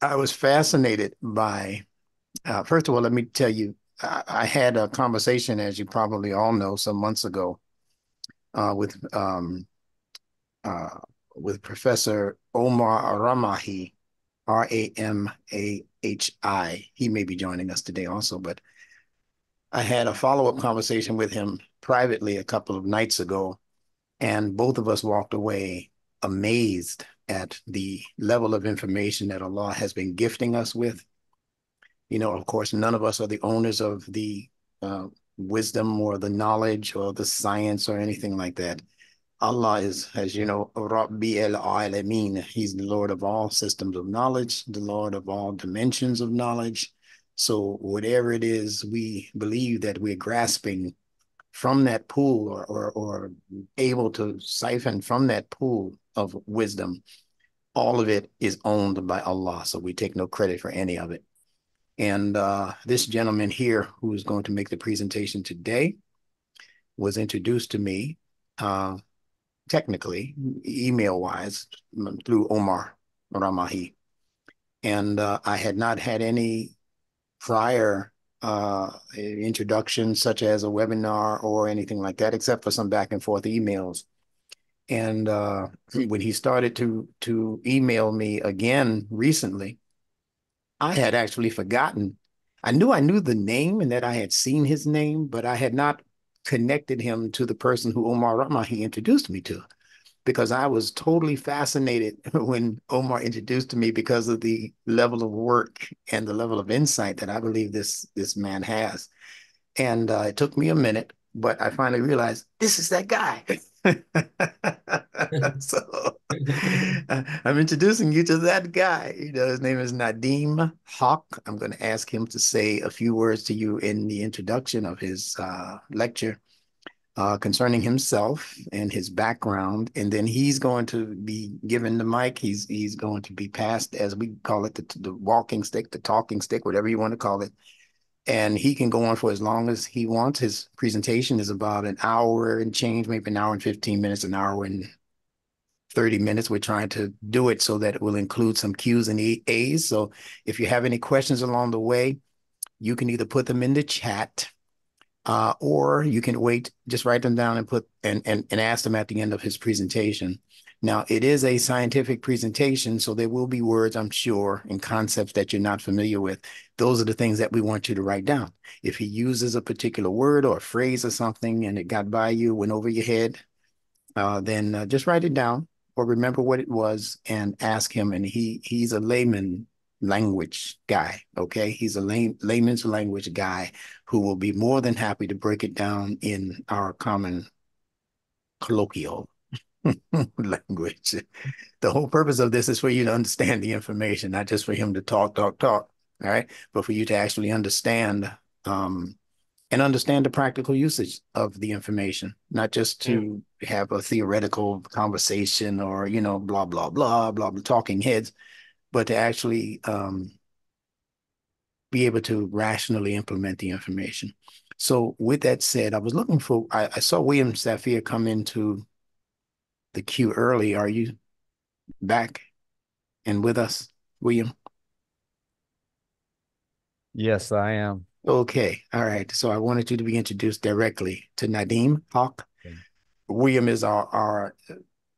I was fascinated by, first of all, let me tell you, I had a conversation, as you probably all know, some months ago uh, with um, uh, with Professor Omar Ramahi, Ramahi. He may be joining us today also, but I had a follow-up conversation with him privately a couple of nights ago, and both of us walked away amazed at the level of information that Allah has been gifting us with. Of course, none of us are the owners of the uh, wisdom or the knowledge or the science or anything like that. Allah is, as you know, Rabbi el Alameen. He's the Lord of all systems of knowledge, the Lord of all dimensions of knowledge. So whatever it is we believe that we're grasping from that pool or able to siphon from that pool of wisdom, all of it is owned by Allah. So we take no credit for any of it. And this gentleman here, who is going to make the presentation today, was introduced to me uh, technically, email wise, through Omar Ramahi. And I had not had any prior introduction, such as a webinar or anything like that, except for some back and forth emails. And when he started to email me again recently, I had actually forgotten. I knew the name and that I had seen his name, but I had not connected him to the person who Omar Ramahi introduced me to, because I was totally fascinated when Omar introduced to me because of the level of work and the level of insight that I believe this man has. And it took me a minute, but I finally realized this is that guy. So I'm introducing you to that guy. His name is Nadeem Haque. I'm going to ask him to say a few words to you in the introduction of his lecture concerning himself and his background, and then he's going to be given the mic. He's going to be passed, as we call it, the walking stick, the talking stick, whatever you want to call it, and he can go on for as long as he wants. His presentation is about an hour and change, maybe an hour and 15 minutes, an hour and 30 minutes. We're trying to do it so that it will include some Q's and A's. So if you have any questions along the way, you can either put them in the chat, or you can wait, just write them down and put and ask them at the end of his presentation. Now, it is a scientific presentation, so there will be words, I'm sure, and concepts that you're not familiar with. Those are the things that we want you to write down. If he uses a particular word or a phrase or something and it got by you, went over your head, then just write it down or remember what it was and ask him. And he's a layman language guy. Okay, he's a layman's language guy who will be more than happy to break it down in our common colloquial language. The whole purpose of this is for you to understand the information, not just for him to talk, talk, talk. All right, but for you to actually understand, um, and understand the practical usage of the information, not just Yeah. to have a theoretical conversation or, blah, blah, blah, blah, blah, talking heads, but to actually be able to rationally implement the information. So with that said, I saw William Safir come into the queue early. Are you back and with us, William? Yes, I am. Okay. All right. So I wanted you to be introduced directly to Nadeem Hawk. William is our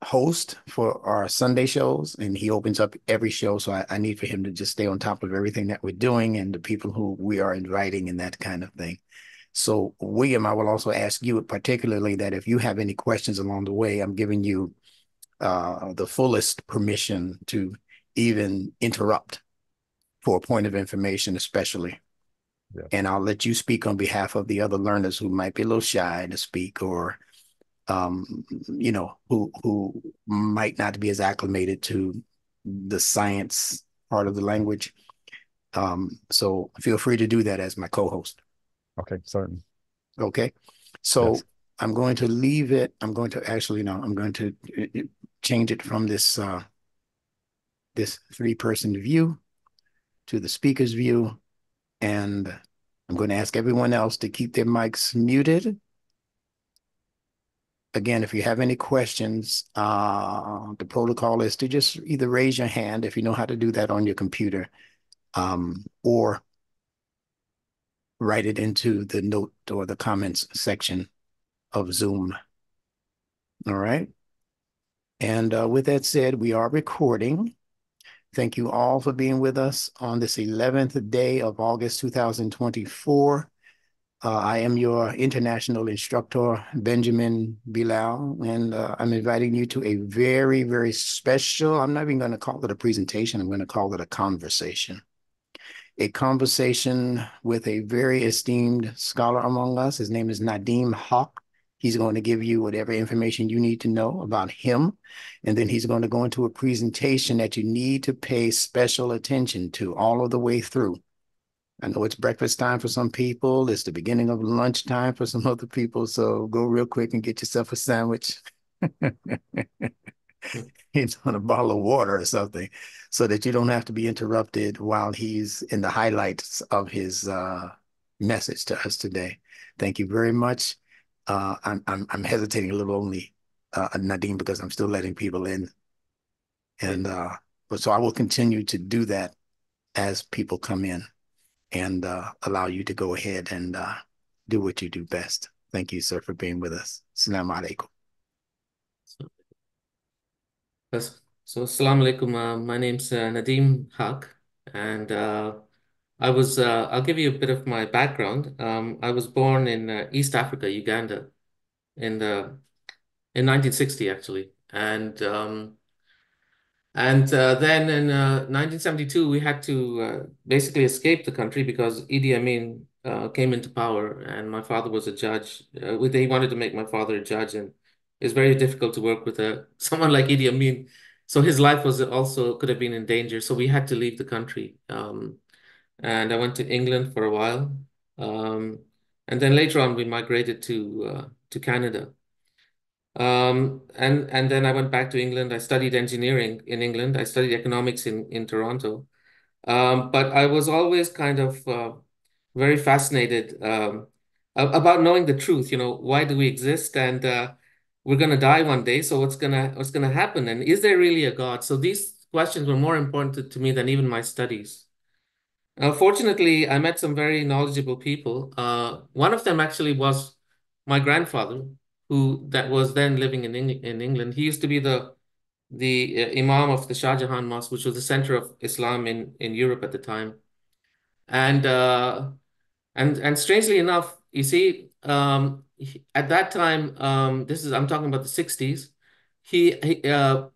host for our Sunday shows, and he opens up every show. So I need for him to just stay on top of everything that we're doing and the people who we are inviting and that kind of thing. So, William, I will also ask you particularly that if you have any questions along the way, I'm giving you the fullest permission to even interrupt for a point of information, especially. Yes. And I'll let you speak on behalf of the other learners who might be a little shy to speak, or who might not be as acclimated to the science part of the language. So feel free to do that as my co-host. Okay, certain. Okay. Yes. So I'm going to leave it. I'm going to actually, no, I'm going to change it from this three-person view to the speaker's view. And I'm going to ask everyone else to keep their mics muted. again, if you have any questions, the protocol is to just either raise your hand if you know how to do that on your computer, or write it into the note or the comments section of Zoom. All right. And with that said, we are recording. Thank you all for being with us on this 11th day of August 2024. I am your international instructor, Benjamin Bilal, and I'm inviting you to a very, very special, I'm not even going to call it a presentation, I'm going to call it a conversation. A conversation with a very esteemed scholar among us. His name is Nadeem Haque. He's going to give you whatever information you need to know about him. And then he's going to go into a presentation that you need to pay special attention to all of the way through. I know it's breakfast time for some people. It's the beginning of lunchtime for some other people. So go real quick and get yourself a sandwich. He's on a bottle of water or something so that you don't have to be interrupted while he's in the highlights of his message to us today. Thank you very much. I'm hesitating a little only, Nadeem, because I'm still letting people in. And but so I will continue to do that as people come in and allow you to go ahead and do what you do best. Thank you, sir, for being with us. Assalamu alaikum. Assalamu alaikum. My name's Nadeem Haque, and I'll give you a bit of my background. I was born in East Africa, Uganda, in the in 1960 actually, and then in 1972 we had to basically escape the country because Idi Amin came into power, and my father was a judge. He wanted to make my father a judge, and it's very difficult to work with someone like Idi Amin. So his life was also could have been in danger. So we had to leave the country, and I went to England for a while, um, and then later on we migrated to Canada. And then I went back to England. I studied engineering in England. I studied economics in Toronto. But I was always kind of very fascinated about knowing the truth. You know, why do we exist? And we're gonna die one day. So what's gonna happen? And is there really a God? So these questions were more important to me than even my studies. Fortunately, I met some very knowledgeable people. One of them actually was my grandfather, who that was then living in England. He used to be the Imam of the Shah Jahan Mosque, which was the center of Islam in Europe at the time. And and strangely enough, you see, at that time, I'm talking about the 60s. He he, uh,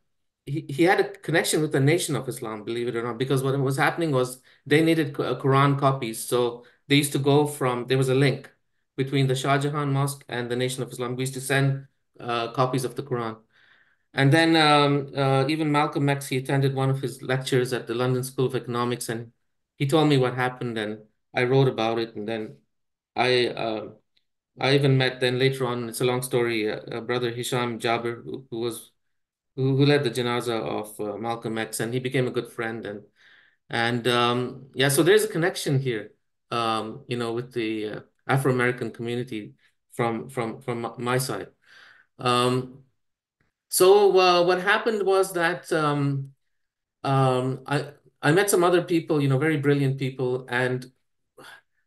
he had a connection with the Nation of Islam, believe it or not, because what was happening was they needed Quran copies. So they used to go there was a link between the Shah Jahan Mosque and the Nation of Islam. We used to send copies of the Quran. And then even Malcolm X, he attended one of his lectures at the London School of Economics, and he told me what happened, and I wrote about it. And then I uh, I even met then later on. It's a long story. Brother Hisham Jabir, who led the janaza of Malcolm X, and he became a good friend. And yeah, so there's a connection here, with the Afro-American community from my side. Um, so what happened was that I met some other people, very brilliant people, and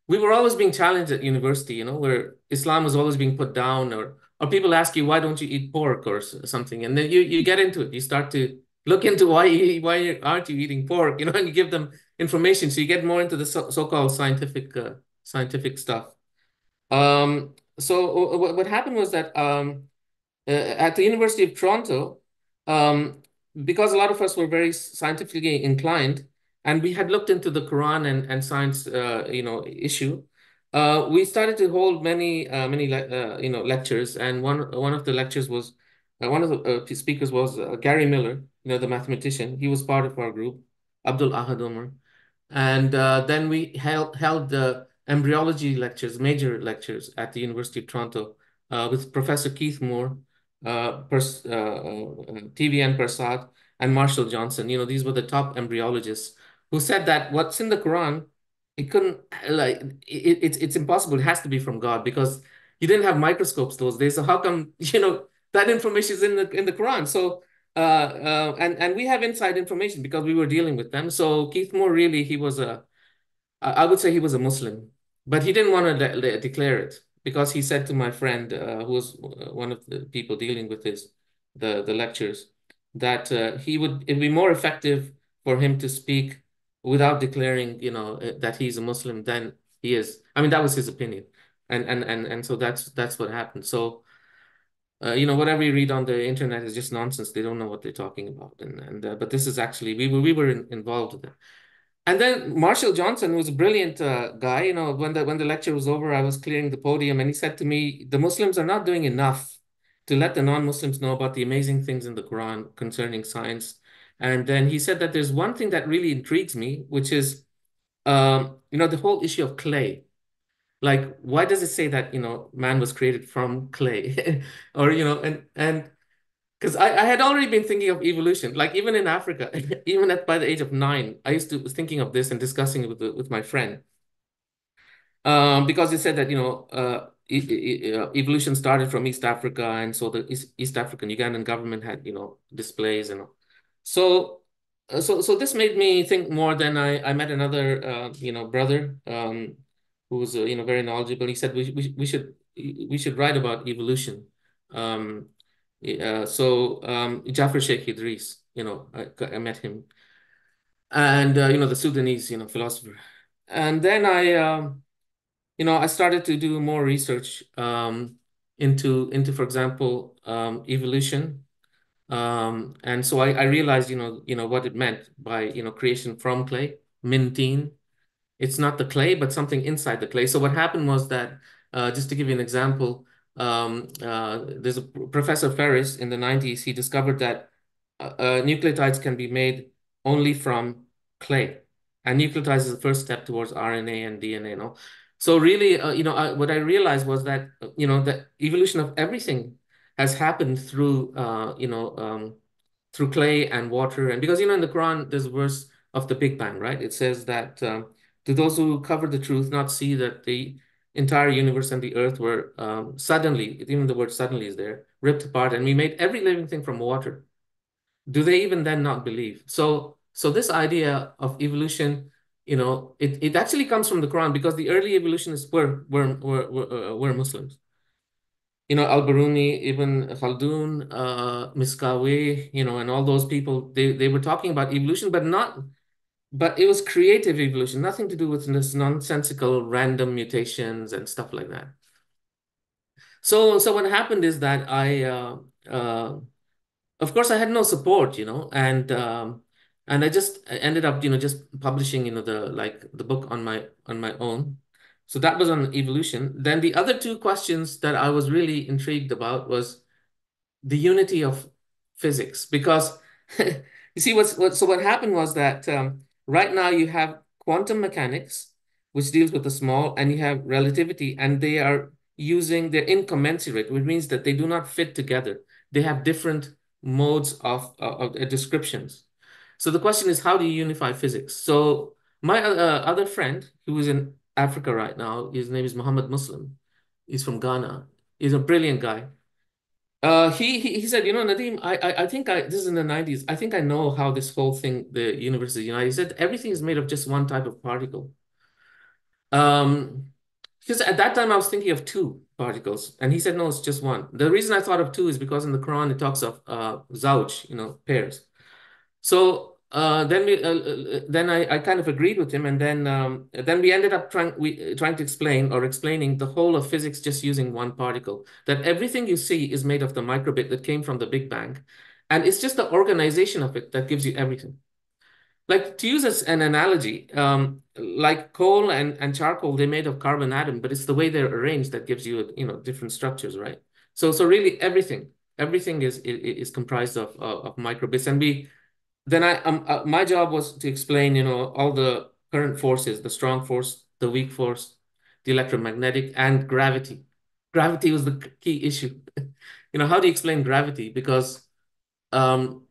we were always being challenged at university, where Islam was always being put down, or people ask you, why don't you eat pork or something, and then you get into it. You start to look into why aren't you eating pork, and you give them information, so you get more into the so-called scientific stuff. So what happened was that at the University of Toronto, um, because a lot of us were very scientifically inclined, and we had looked into the Quran and science, issue. We started to hold lectures, and one of the lectures was one of the speakers was Gary Miller, the mathematician. He was part of our group, Abdul Ahad Omar. And then we held the embryology lectures, major lectures at the University of Toronto with Professor Keith Moore, TVN Prasad, and Marshall Johnson. These were the top embryologists who said that what's in the Quran, it couldn't like it's impossible. It has to be from God because you didn't have microscopes those days. So how come that information is in the Quran. So and we have inside information because we were dealing with them. So Keith Moore really he was a I would say he was a Muslim, but he didn't want to declare it because he said to my friend, who was one of the people dealing with the lectures, that it'd be more effective for him to speak without declaring, that he's a Muslim than he is. I mean, that was his opinion, and so that's what happened. So. Whatever you read on the internet is just nonsense. They don't know what they're talking about, and but this is actually we were involved with it. And then Marshall Johnson, who was a brilliant guy, when the lecture was over, I was clearing the podium, and he said to me, "The Muslims are not doing enough to let the non-Muslims know about the amazing things in the Quran concerning science." And then he said that there's one thing that really intrigues me, which is, the whole issue of clay. Like, why does it say that, man was created from clay, or and because I had already been thinking of evolution, like even in Africa, even by the age of 9, I used to was thinking of this and discussing it with my friend. Because it said that evolution started from East Africa, and so the East African Ugandan government had displays and all. So so this made me think more. Than I met another brother who was very knowledgeable. He said we should write about evolution. Um, Jafar Sheikh Idris, I met him, and the Sudanese philosopher, and then I started to do more research into for example evolution, and so I realized what it meant by creation from clay, min teen. It's not the clay, but something inside the clay. So what happened was that, just to give you an example, there's a Professor Ferris in the 90s. He discovered that nucleotides can be made only from clay, and nucleotides is the first step towards RNA and DNA. No, so really, what I realized was that the evolution of everything has happened through clay and water, and because in the Quran there's a verse of the Big Bang, right? It says that. Do those who cover the truth not see that the entire universe and the earth were suddenly, even the word suddenly is there, ripped apart, and we made every living thing from water? Do they even then not believe? So this idea of evolution, it actually comes from the Quran because the early evolutionists were Muslims. Al-Biruni, Ibn Khaldun, Miskawi, and all those people, they were talking about evolution, but it was creative evolution, nothing to do with this nonsensical random mutations and stuff like that. So what happened is that of course, I had no support, and I just ended up, just publishing, the book on my own. So that was on evolution. Then the other two questions that I was really intrigued about was the unity of physics, because you see what happened was that right now you have quantum mechanics, which deals with the small, and you have relativity, and they're incommensurate, which means that they do not fit together. They have different modes of descriptions. So the question is, how do you unify physics? So my other friend, who is in Africa right now, his name is Muhammad Muslim. He's from Ghana. He's a brilliant guy. He said, Nadeem, I think this is in the 90s. I think I know how this whole thing, the universe is united. He said everything is made of just one type of particle. Um, because at that time I was thinking of two particles, and he said no, it's just one. The reason I thought of two is because in the Quran it talks of zawj, pairs. So then I kind of agreed with him, and then we ended up trying to explaining the whole of physics just using one particle. That everything you see is made of the microbit that came from the Big Bang, and it's just the organization of it that gives you everything. Like, to use as an analogy, like coal and charcoal, they're made of carbon atom, but it's the way they're arranged that gives you different structures, right? So really everything is comprised of microbits, and my job was to explain, all the current forces, the strong force, the weak force, the electromagnetic, and gravity. Gravity was the key issue. How do you explain gravity? Because um,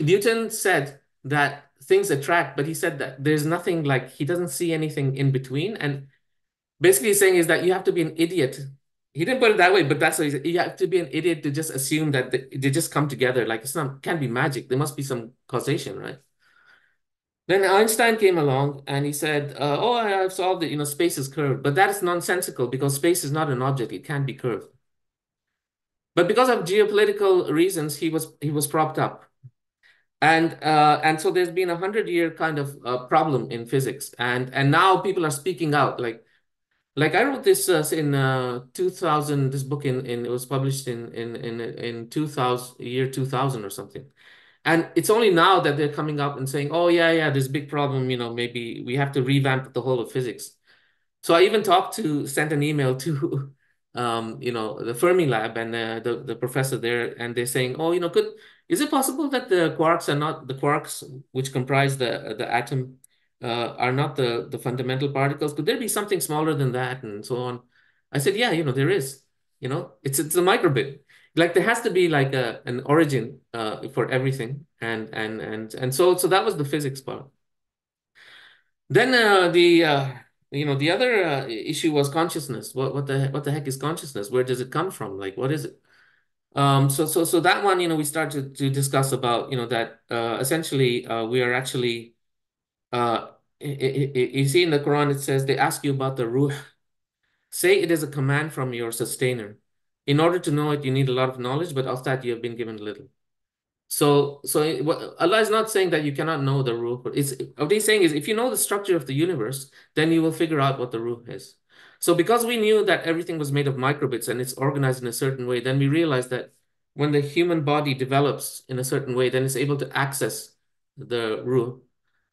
Newton said that things attract, but he said that there's nothing, like, he doesn't see anything in between. And basically he's saying is that you have to be an idiot He didn't put it that way, but that's what he said. You have to be an idiot to just assume that they just come together. Like it's not, can't be magic. There must be some causation, right? Then Einstein came along and he said, "Oh, I've solved it. Space is curved." But that is nonsensical because space is not an object; it can't be curved. But because of geopolitical reasons, he was propped up, and so there's been 100-year kind of problem in physics, and now people are speaking out. Like I wrote this in 2000. This book in it was published in 2000, year 2000 or something. And it's only now that they're coming up and saying, "Oh yeah, yeah, there's a big problem. Maybe we have to revamp the whole of physics." So I even sent an email to, the Fermi lab and the professor there, and they're saying, "Oh, is it possible that the quarks are not the quarks which comprise the atom, are not the fundamental particles? Could there be something smaller than that?" And so on. I said, "Yeah, there is. It's a microbit. Like there has to be like an origin for everything, and so that was the physics part." Then the other issue was consciousness. What the heck is consciousness? Where does it come from? Like what is it? So that one, we started to discuss about, that essentially we are actually you see in the Quran it says they ask you about the ruh. Say it is a command from your sustainer. In order to know it, you need a lot of knowledge, but of that you have been given little. So what Allah is not saying that you cannot know the ruh, but what He's saying is if you know the structure of the universe, then you will figure out what the ruh is. So because we knew that everything was made of microbits and it's organized in a certain way, then we realized that when the human body develops in a certain way, then it's able to access the ruh,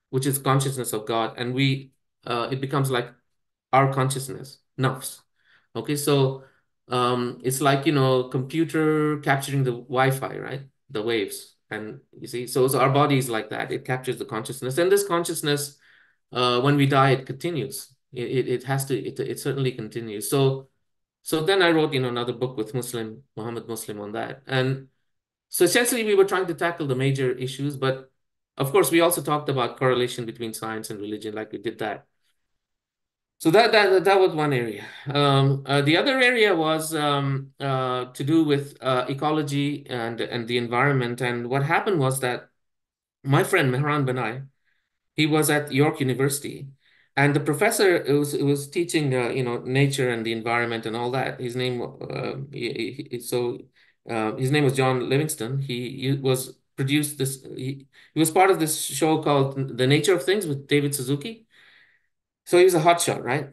which is consciousness of God, and it becomes like our consciousness, nafs. Okay, so it's like computer capturing the Wi-Fi, right? The waves, and you see, so our body is like that. It captures the consciousness, and this consciousness, when we die, it continues. It has to. It certainly continues. So then I wrote another book with Muhammad Muslim on that, and so essentially we were trying to tackle the major issues, but of course we also talked about correlation between science and religion, like we did that. So that was one area. The other area was to do with ecology and the environment. And what happened was that my friend Mehran Banai, he was at York University, and the professor it was teaching nature and the environment and all that. His name was John Livingston. He was produced this. He was part of this show called The Nature of Things with David Suzuki. So he was a hotshot, right?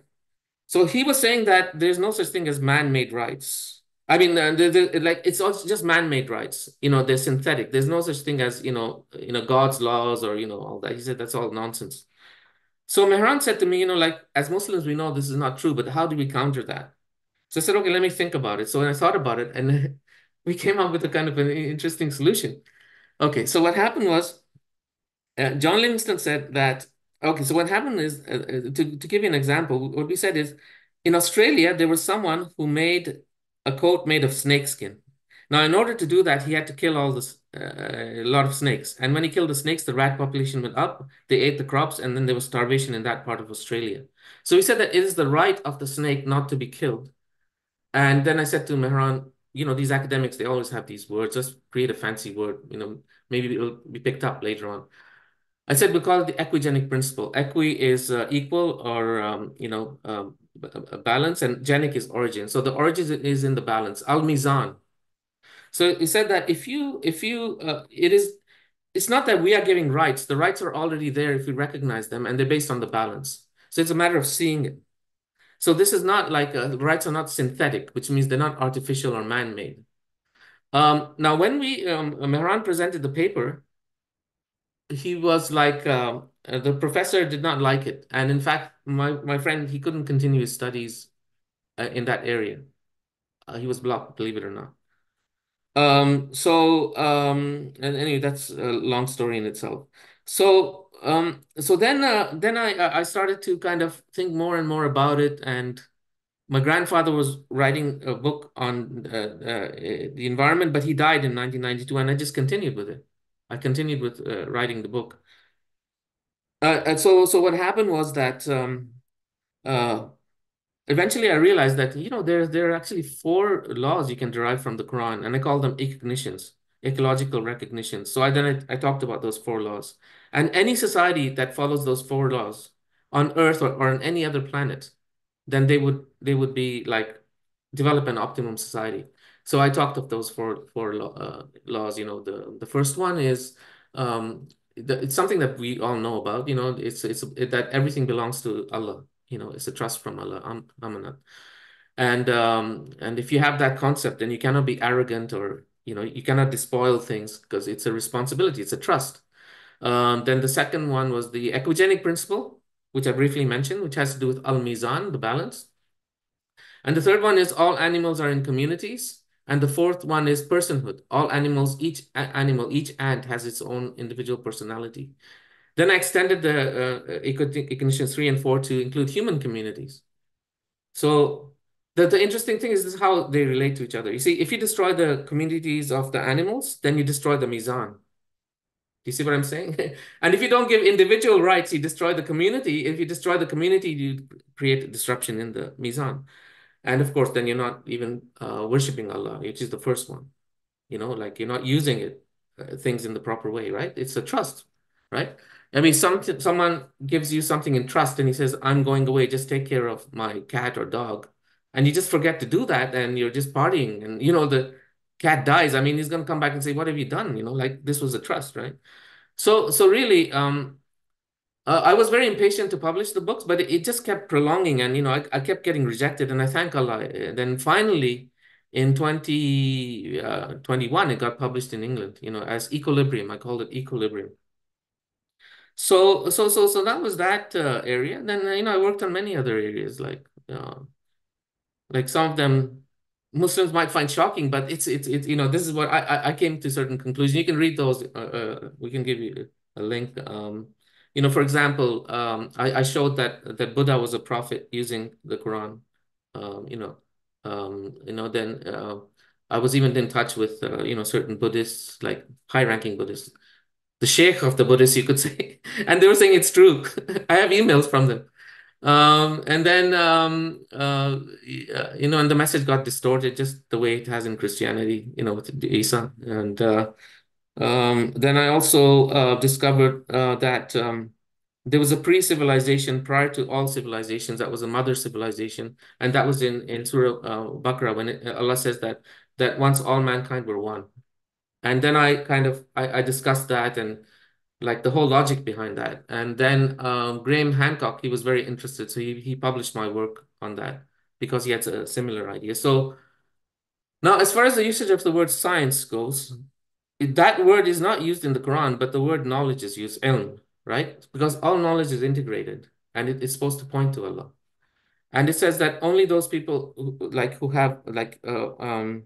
So he was saying that there's no such thing as man-made rights. I mean, like it's also just man-made rights. They're synthetic. There's no such thing as God's laws or all that. He said that's all nonsense. So Mehran said to me, like as Muslims we know this is not true, but how do we counter that? So I said, okay, let me think about it. So when I thought about it, and we came up with a kind of an interesting solution. Okay, so what happened was John Livingston said that, okay, so what happened is, to give you an example, what we said is in Australia, there was someone who made a coat made of snake skin. Now, in order to do that, he had to kill a lot of snakes. And when he killed the snakes, the rat population went up, they ate the crops, and then there was starvation in that part of Australia. So he said that it is the right of the snake not to be killed. And then I said to Mehran, these academics, they always have these words, just create a fancy word, maybe it'll be picked up later on. I said we call it the equigenic principle. Equi is equal or a balance, and genic is origin. So the origin is in the balance. Al mizan. So he said that it's not that we are giving rights. The rights are already there if we recognize them, and they're based on the balance. So it's a matter of seeing it. So this is not like rights are not synthetic, which means they're not artificial or man-made. Now, when Mehran presented the paper, he was like the professor did not like it, and in fact my friend, he couldn't continue his studies in that area. He was blocked, believe it or not. And anyway, that's a long story in itself. So then I started to kind of think more and more about it, and my grandfather was writing a book on the environment, but he died in 1992, and I just continued with it. I continued with writing the book. And so what happened was that uh, eventually I realized that, there are actually four laws you can derive from the Quran, and I call them ecognitions, ecological recognitions. So I talked about those four laws. And any society that follows those four laws on Earth or on any other planet, then they would be like develop an optimum society. So I talked of those laws. The first one is it's something that we all know about. That everything belongs to Allah. It's a trust from Allah, amanat. And if you have that concept, then you cannot be arrogant, or you cannot despoil things, because it's a responsibility, it's a trust. Then the second one was the ecogenic principle, which I briefly mentioned, which has to do with al-mizan, the balance. And the third one is all animals are in communities. And the fourth one is personhood. All animals, each animal, each ant has its own individual personality. Then I extended the Ignitions 3 and 4 to include human communities. So the interesting thing is how they relate to each other. You see, if you destroy the communities of the animals, then you destroy the Mizan. Do you see what I'm saying? And if you don't give individual rights, you destroy the community. If you destroy the community, you create a disruption in the Mizan. And of course, then you're not even worshiping Allah, which is the first one. Like you're not using things in the proper way, right? It's a trust, right? I mean, someone gives you something in trust and he says, I'm going away, just take care of my cat or dog. And you just forget to do that and you're just partying. And, the cat dies. I mean, he's going to come back and say, what have you done? Like this was a trust, right? So really, I was very impatient to publish the books, but it just kept prolonging, and I kept getting rejected. And I thank Allah. Then finally, in 2021, it got published in England. As Equilibrium. I called it Equilibrium. So that was that area. Then I worked on many other areas, like some of them Muslims might find shocking, but it's this is what I came to certain conclusions. You can read those. We can give you a link. For example, I showed that Buddha was a prophet using the Quran. Then I was even in touch with certain Buddhists, like high-ranking Buddhists, the sheikh of the Buddhists, you could say, and they were saying it's true. I have emails from them. And then, and the message got distorted just the way it has in Christianity, with Isa. And then I also discovered that there was a pre-civilization prior to all civilizations. That was a mother civilization. And that was in Surah Baqarah, when Allah says that once all mankind were one. And then I discussed that, and like the whole logic behind that. And then Graham Hancock, he was very interested. So he published my work on that because he had a similar idea. So now, as far as the usage of the word science goes, that word is not used in the Quran, but the word knowledge is used, ilm, right? Because all knowledge is integrated and it's supposed to point to Allah. And it says that only those people who have who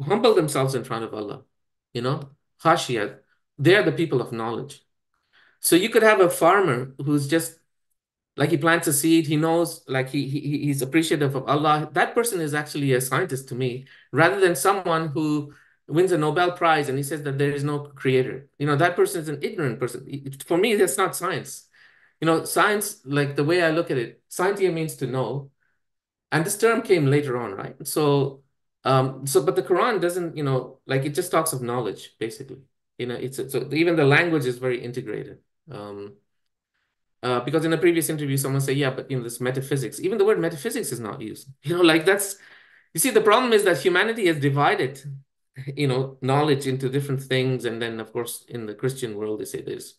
humble themselves in front of Allah, khashiyat, they are the people of knowledge. So you could have a farmer who's just like he plants a seed, he knows, like he's appreciative of Allah. That person is actually a scientist to me, rather than someone who wins a Nobel Prize and he says that there is no creator. That person is an ignorant person. For me, that's not science. Science, like the way I look at it, scientia means to know. And this term came later on, right? But the Quran doesn't, like it just talks of knowledge, basically. So even the language is very integrated. Because in a previous interview, someone said, yeah, but this metaphysics, even the word metaphysics is not used. Like you see, the problem is that humanity has divided, knowledge into different things. And then, of course, in the Christian world, they say this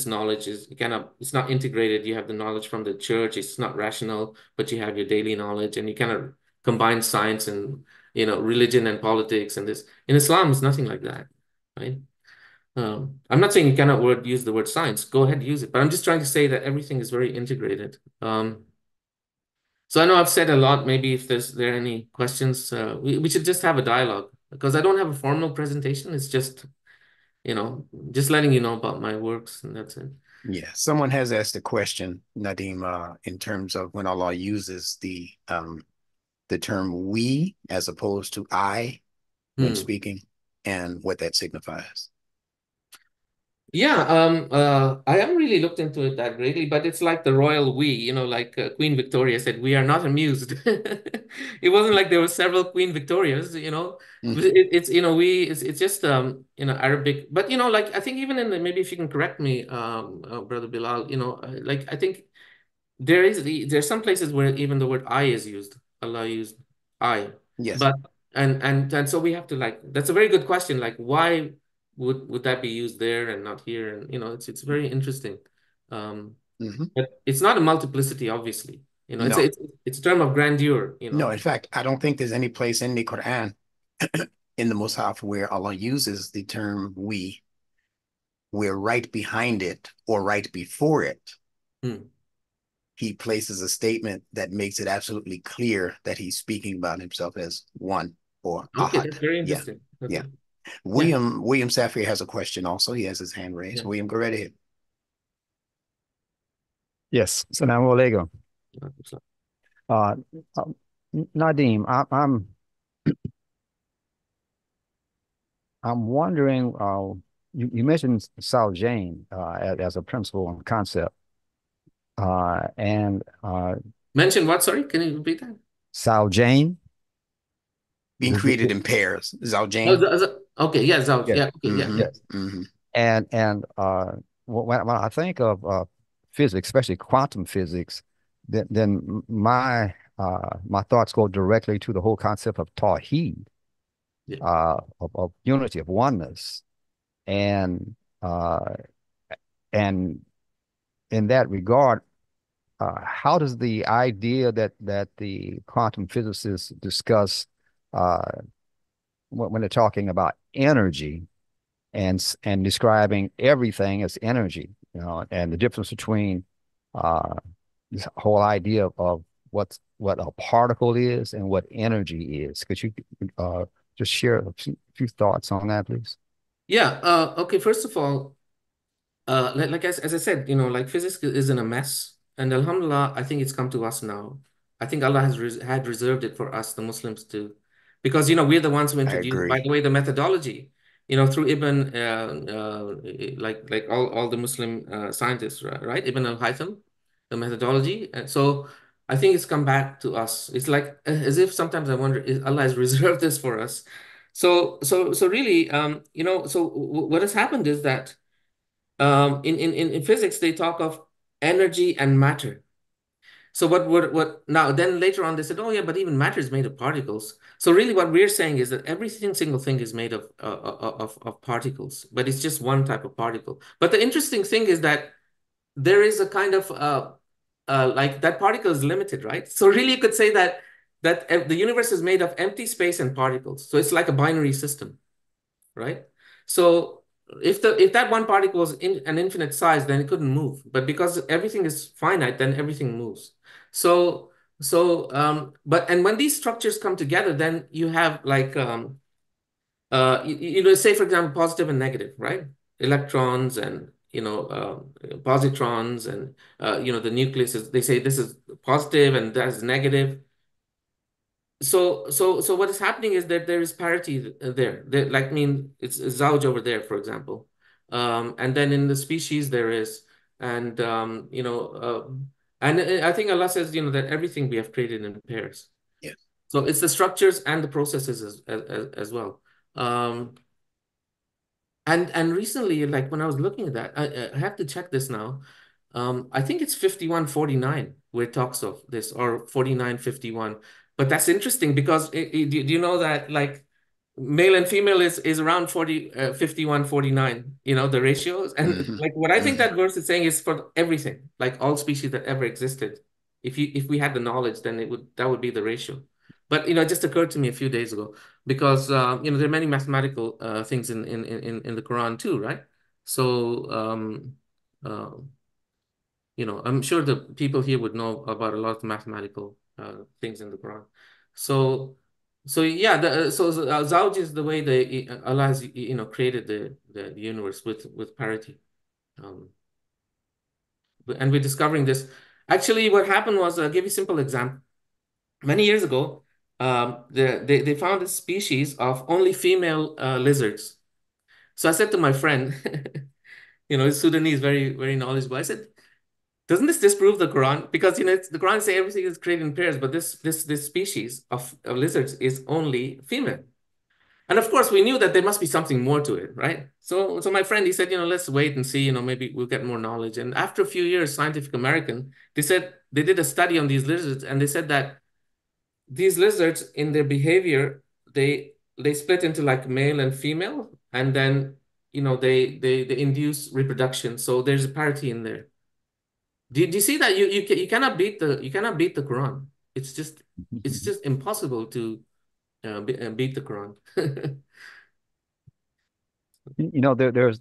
knowledge it's not integrated. You have the knowledge from the church, it's not rational, but you have your daily knowledge, and you kind of combine science and, religion and politics and this. In Islam, it's nothing like that, right? I'm not saying you cannot use the word science. Go ahead, use it. But I'm just trying to say that everything is very integrated. So I know I've said a lot. Maybe if there are any questions, we should just have a dialogue, because I don't have a formal presentation. It's just, just letting you know about my works, and that's it. Yeah, someone has asked a question, Nadeem, in terms of when Allah uses the term we as opposed to I when Hmm. speaking, and what that signifies. Yeah, I haven't really looked into it that greatly, but it's like the royal we, like Queen Victoria said, we are not amused. It wasn't like there were several Queen Victorias. Mhm. It's just Arabic, but like I think even in maybe if you can correct me, Brother Bilal, like I think there's some places where even the word I is used. Allah used I. Yes. But and so we have to like that's a very good question. Like why would that be used there and not here? And it's very interesting. Um Hmm. but it's not a multiplicity, obviously. It's a, No, it's a term of grandeur. no. In fact, I don't think there's any place in the Quran in the Mus'haf where Allah uses the term we, where right behind it or right before it, Hmm. he places a statement that makes it absolutely clear that he's speaking about himself as one or Okay, ahad. that's very Yeah, interesting. yeah. Okay. Yeah. William Safir has a question also. He has his hand raised. Yeah. William, go right ahead. Yes. Assalamu alaikum. Uh, um, Nadeem, I'm wondering, you mentioned Sal Jane as a principle and concept, and Mention what? Sorry, can you repeat that? Sal Jane, Being created in pairs. Oh, Zaljane? okay, yeah, Zouch. yes, Yeah, okay, yeah. Mm-hmm. yes, Mm-hmm. and when I think of physics, especially quantum physics, then my thoughts go directly to the whole concept of Tawheed, Yeah. of unity, of oneness, and uh, and in that regard, how does the idea that the quantum physicists discuss uh, when they're talking about energy and describing everything as energy, and the difference between uh, this whole idea of what a particle is and what energy is? Could you uh, just share a few thoughts on that, please? Yeah, okay, first of all, like as I said, like physics is in a mess, and Alhamdulillah, I think it's come to us now. I think Allah has had reserved it for us, the Muslims, to, because we're the ones who I introduced, by agree. the way, the methodology, through Ibn, like all the Muslim scientists, right? Ibn al-Haytham, the methodology. And so I think it's come back to us. It's like as if sometimes I wonder, is Allah has reserved this for us. So really, so what has happened is that in physics they talk of energy and matter. So what now then later on they said, oh yeah, but even matter is made of particles. So really what we're saying is that single thing is made of particles, but it's just one type of particle. But the interesting thing is that there is a kind of like that particle is limited, right? So really you could say that the universe is made of empty space and particles. So it's like a binary system, right? So if that one particle was in an infinite size, then it couldn't move. But because everything is finite, then everything moves. So but and when these structures come together, then you have like say for example positive and negative, right? Electrons and positrons and the nucleus is, they say this is positive and that is negative. So what is happening is that there is parity there. Like, I mean, it's a Zauj over there, for example. And then in the species there is, and and I think Allah says, that everything we have created in pairs. Yes. So it's the structures and the processes as well. Um, and recently, like when I was looking at that, I have to check this now. I think it's 5149 where it talks of this, or 4951. But that's interesting because do you know that like male and female is around 40, 51, 49, the ratios? And Mm-hmm. like what I think Mm-hmm. that verse is saying is for everything, like all species that ever existed. If we had the knowledge, then that would be the ratio. But it just occurred to me a few days ago because there are many mathematical things in the Quran too, right? So uh, I'm sure the people here would know about a lot of mathematical things in the Quran. So yeah, Zawj is the way Allah has created the universe with parity. Um, and we're discovering this. Actually, what happened was, I'll give you a simple example. Many years ago, they found a species of only female lizards. So I said to my friend, Sudanese, very, very knowledgeable. I said, doesn't this disprove the Quran? Because the Quran say everything is created in pairs, but this species of lizards is only female. And of course, we knew that there must be something more to it, right? So my friend, he said, let's wait and see, maybe we'll get more knowledge. And after a few years, Scientific American, they said they did a study on these lizards, and they said that these lizards in their behavior, they split into like male and female, and then they induce reproduction. So there's a parity in there. Do you see that you cannot beat the Quran? It's just impossible to beat the Quran.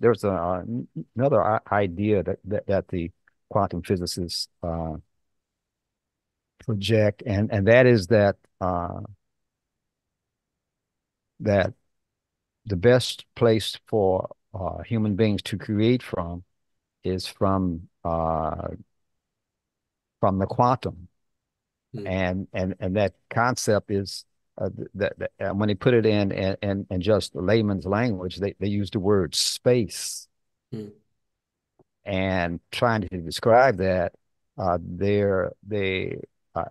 There's another idea that the quantum physicists project, and that is that the best place for human beings to create from is from the quantum, Hmm. and that concept is that when they put it in just layman's language, they use the word space, Hmm. and trying to describe that, they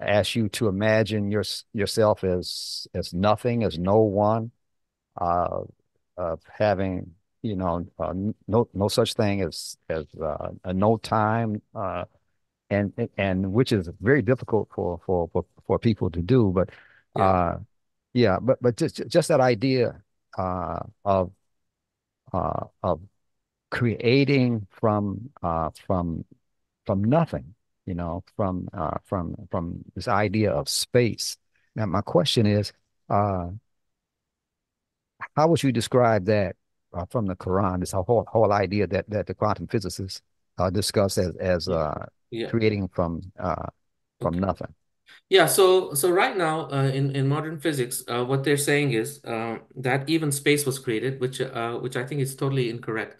ask you to imagine yourself as nothing, as no one, uh, of having no such thing as a no time, and which is very difficult for people to do. But Yeah. uh, yeah, but just that idea uh, of of creating from nothing, from this idea of space. Now, my question is, uh, how would you describe that from the Quran? This whole idea that the quantum physicists discuss as Yeah. Yeah. creating from Okay. nothing. Yeah. So right now, in modern physics, what they're saying is that even space was created, which I think is totally incorrect.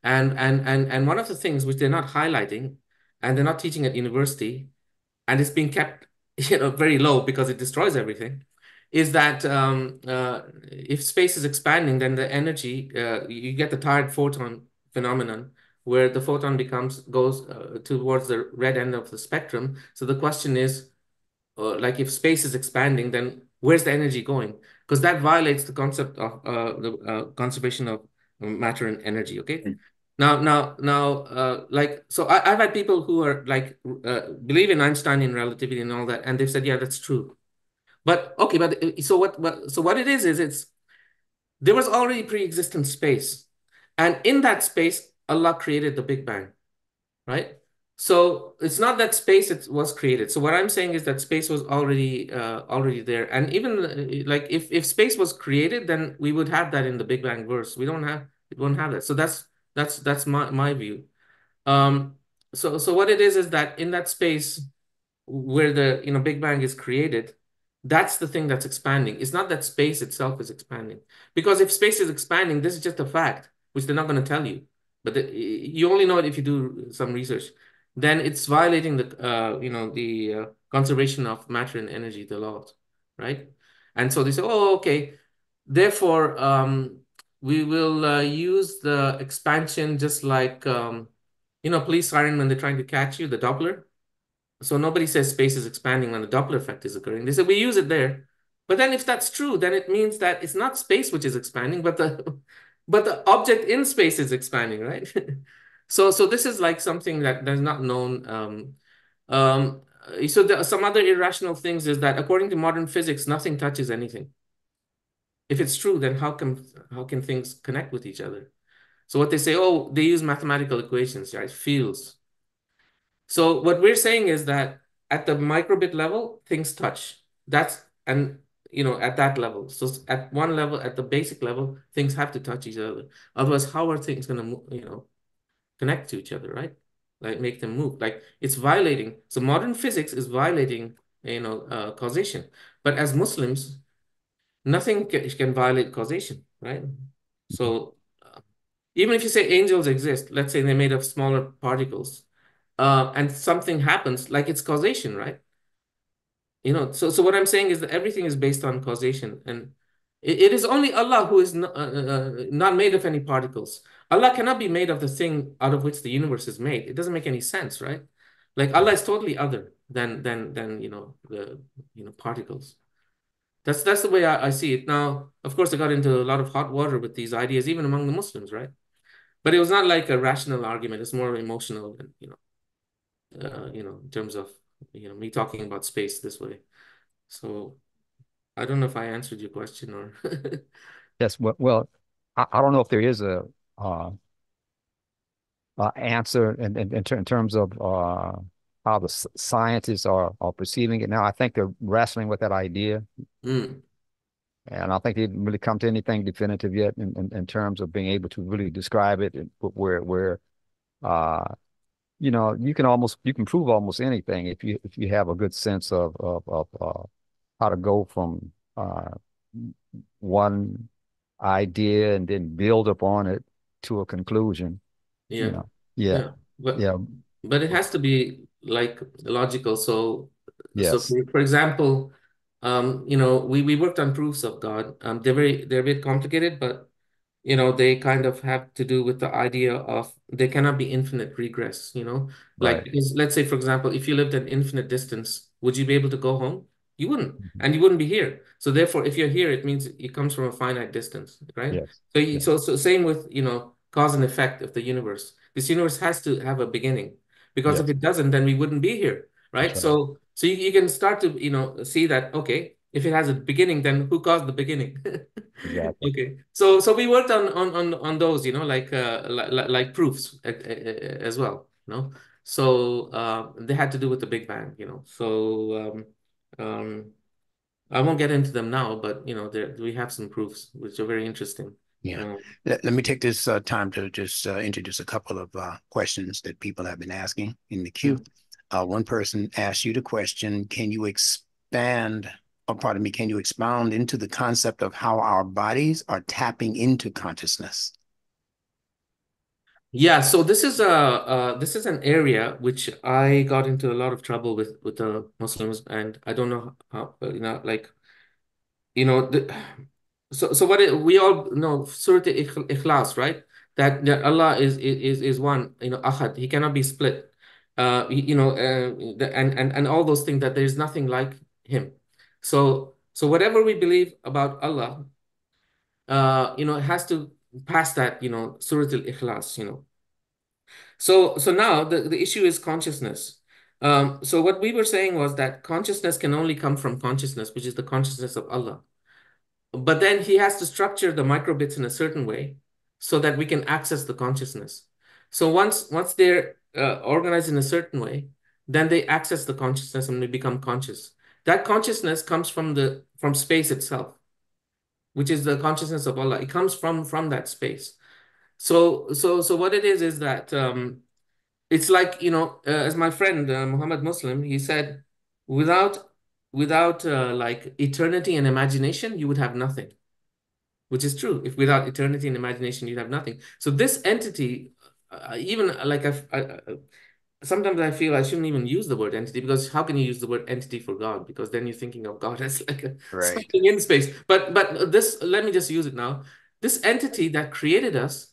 And one of the things which they're not highlighting, and they're not teaching at university, and it's being kept very low because it destroys everything, is that if space is expanding, then the energy, you get the tired photon phenomenon, where the photon goes towards the red end of the spectrum. So the question is, like, if space is expanding, then where's the energy going? Because that violates the concept of the conservation of matter and energy. Okay. Now, like, so I've had people who are like believe in Einsteinian relativity and all that, and they've said, yeah, that's true. But okay, but so what it is it's there was already pre-existent space, and in that space, Allah created the Big Bang, right? So it's not that space it was created. So what I'm saying is that space was already there, and even like if space was created, then we would have that in the Big Bang verse. We don't have that. So that's my view. Um, so what it is that in that space where the Big Bang is created, that's the thing that's expanding. It's not that space itself is expanding. Because if space is expanding, this is just a fact, which they're not going to tell you. But you only know it if you do some research. Then it's violating the conservation of matter and energy, the laws, right? And so they say, oh, okay. Therefore, we will use the expansion just like police siren when they're trying to catch you, the Doppler. So nobody says space is expanding when the Doppler effect is occurring. They say we use it there. But then if that's true, then it means that it's not space which is expanding, but the but the object in space is expanding, right? So this is like something that's not known. So some other irrational things is that according to modern physics, nothing touches anything. If it's true, then how can things connect with each other? So what they say, oh, they use mathematical equations, right? Fields. So what we're saying is that at the microbit level, things touch. That's and at that level. So at one level, at the basic level, things have to touch each other. Otherwise, how are things gonna connect to each other, right? Like make them move. Like it's violating. So modern physics is violating causation. But as Muslims, nothing can violate causation, right? So even if you say angels exist, let's say they're made of smaller particles, and something happens, like it's causation, right? So what I'm saying is that everything is based on causation, It is only Allah who is not made of any particles. Allah cannot be made of the thing out of which the universe is made. It doesn't make any sense, right? Like Allah is totally other than the particles. That's the way I see it. Now, of course, I got into a lot of hot water with these ideas, even among the Muslims, right? But it was not like a rational argument. It's more emotional, and in terms of me talking about space this way. So I don't know if I answered your question or. Yes, well, I don't know if there is uh, answer in terms of how the scientists are perceiving it now. I think they're wrestling with that idea, Mm, and I think they didn't really come to anything definitive yet in terms of being able to really describe it, where uh, you can prove almost anything if you have a good sense of how to go from one idea and then build upon it to a conclusion. You yeah, know, yeah, yeah, but yeah, but it has to be like logical. So yes, for example, we worked on proofs of God. They're a bit complicated, but they kind of have to do with the idea of there cannot be infinite regress. Like, right. because let's say, for example, if you lived an infinite distance, would you be able to go home? You wouldn't, Mhm. and you wouldn't be here. So therefore, if you're here, it means it comes from a finite distance, right? Yes, So yes, so same with, cause and effect of the universe. This universe has to have a beginning, because if yes, it doesn't, then we wouldn't be here, that's right? right. So you can start to, see that, okay, if it has a beginning, then who caused the beginning? Exactly. Okay. So we worked on those, like proofs as well, So they had to do with the Big Bang. So I won't get into them now, but we have some proofs which are very interesting. Yeah. Um, Let me take this time to just introduce a couple of questions that people have been asking in the queue. mm. One person asked you the question, can you expand, or pardon me, can you expound into the concept of how our bodies are tapping into consciousness? Yeah, so this is an area which I got into a lot of trouble with the Muslims, and I don't know how, like the, so we all know Surah Ikhlas, right? That Allah is one, Ahad. He cannot be split. And all those things, that there's nothing like him. So whatever we believe about Allah, it has to pass that, Surah Al-Ikhlas. So now the issue is consciousness. So what we were saying was that consciousness can only come from consciousness, which is the consciousness of Allah. But then he has to structure the microbits in a certain way so that we can access the consciousness. So once they're organized in a certain way, then they access the consciousness and they become conscious. That consciousness comes from space itself, which is the consciousness of Allah. It comes from that space. So what it is that it's like, as my friend Muhammad Muslim, he said, without like eternity and imagination, you would have nothing, which is true. If without eternity and imagination, you'd have nothing. So this entity, even like sometimes I feel I shouldn't even use the word entity, because how can you use the word entity for God? Because then you're thinking of God as like Right. something in space. But this, let me just use it now. This entity that created us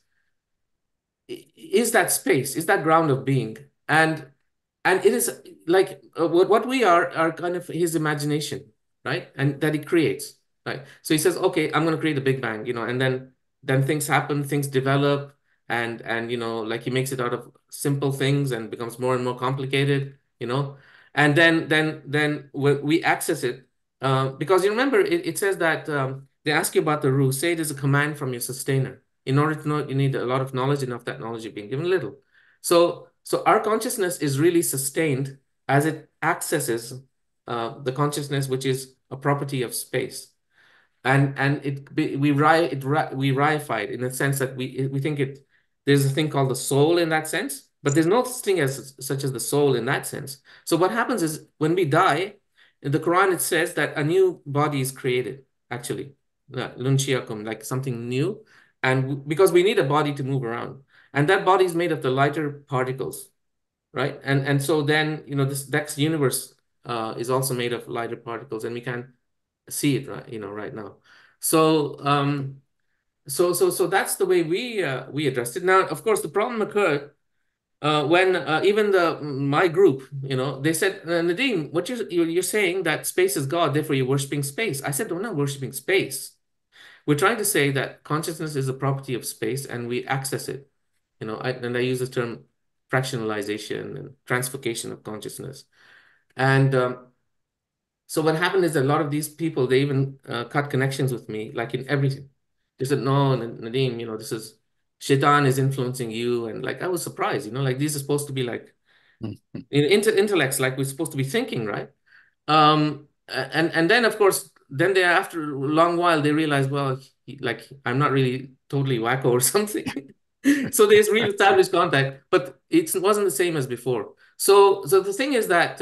is that space, is that ground of being, and it is like what we are kind of his imagination, right? And that he creates, right? So he says, okay, I'm going to create a big bang, and then things happen, things develop, and like he makes it out of simple things and becomes more and more complicated. And then we access it, because you remember it says that they ask you about the rule, say it is a command from your sustainer. In order to know it, you need a lot of knowledge, enough that knowledge is being given little. So our consciousness is really sustained as it accesses the consciousness, which is a property of space, and we reify it in the sense that we think it there's a thing called the soul in that sense, but there's no such thing as such as the soul in that sense. So what happens is when we die, in the Quran it says that a new body is created, actually, lunshiakum, like something new, and because we need a body to move around, and that body is made of the lighter particles, right? And so then this next universe is also made of lighter particles, and we can't see it right now. So so that's the way we addressed it. Now, of course, the problem occurred when even my group, they said, Nadeem, what you're saying that space is God, therefore you're worshiping space. I said, we're not worshiping space. We're trying to say that consciousness is a property of space and we access it. And I use the term fractionalization and transfocation of consciousness. And so what happened is that a lot of these people, they even cut connections with me, like in everything. They said, no, Nadeem, this is Shaitan is influencing you. And like, I was surprised, like these are supposed to be like Mhm. intellects, like we're supposed to be thinking, right? And then of course, then they after a long while they realize, well, like I'm not really totally wacko or something. So there's re-established contact, but it wasn't the same as before. So the thing is that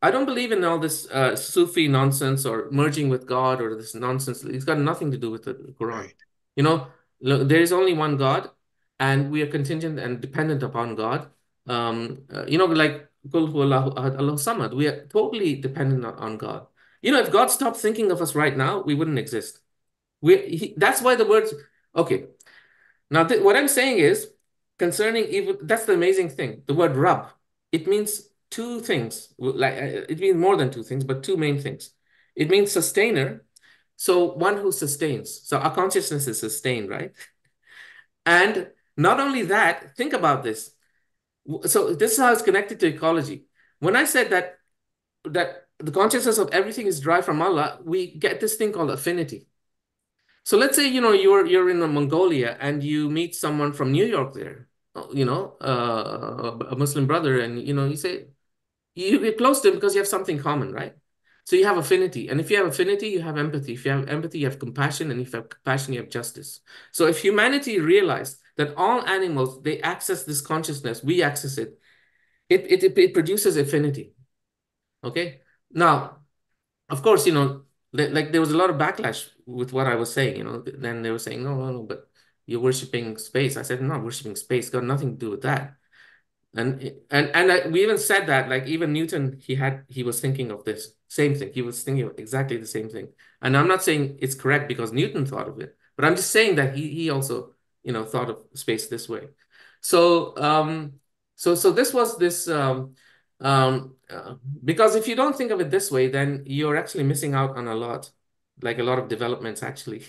I don't believe in all this Sufi nonsense or merging with God or this nonsense. It's got nothing to do with the Quran. Right. You know, there is only one God, and we are contingent and dependent upon God. Like Qul huwallahu ahad, Allahu samad. We are totally dependent on God. If God stopped thinking of us right now, we wouldn't exist. That's why the words. Okay, now, what I'm saying is concerning evil, that's the amazing thing. The word Rab, it means two things. Like it means more than two things, but two main things. It means sustainer, so one who sustains. So our consciousness is sustained, right? And not only that, think about this. So this is how it's connected to ecology. When I said that the consciousness of everything is derived from Allah, we get this thing called affinity. So let's say, you're in Mongolia and you meet someone from New York there, a Muslim brother, and you say you get close to him because you have something common, right? So you have affinity. And if you have affinity, you have empathy. If you have empathy, you have compassion, and if you have compassion, you have justice. So if humanity realized that all animals, they access this consciousness, we access it, it produces affinity. Okay. Now, of course, like there was a lot of backlash with what I was saying, then they were saying, no, no, no, but you're worshiping space. I said, I'm not worshiping space, got nothing to do with that. And we even said that, like even Newton, he was thinking of this same thing. He was thinking of exactly the same thing. And I'm not saying it's correct because Newton thought of it, but I'm just saying that he also, thought of space this way. So so this was this um, uh, because if you don't think of it this way, then you're actually missing out on a lot, like a lot of developments actually.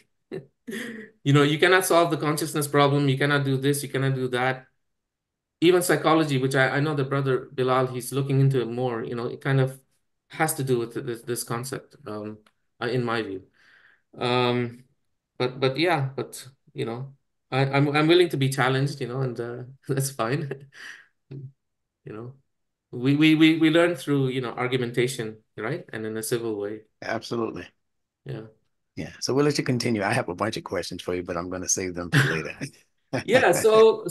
You cannot solve the consciousness problem. You cannot do this. You cannot do that. Even psychology, which I know the brother Bilal, he's looking into it more, it kind of has to do with this concept, in my view. Um, but yeah, but I'm willing to be challenged, and that's fine. You know, we learn through, argumentation, right? And in a civil way. Absolutely. Yeah. Yeah. So we'll let you continue. I have a bunch of questions for you, but I'm going to save them for later. Yeah, so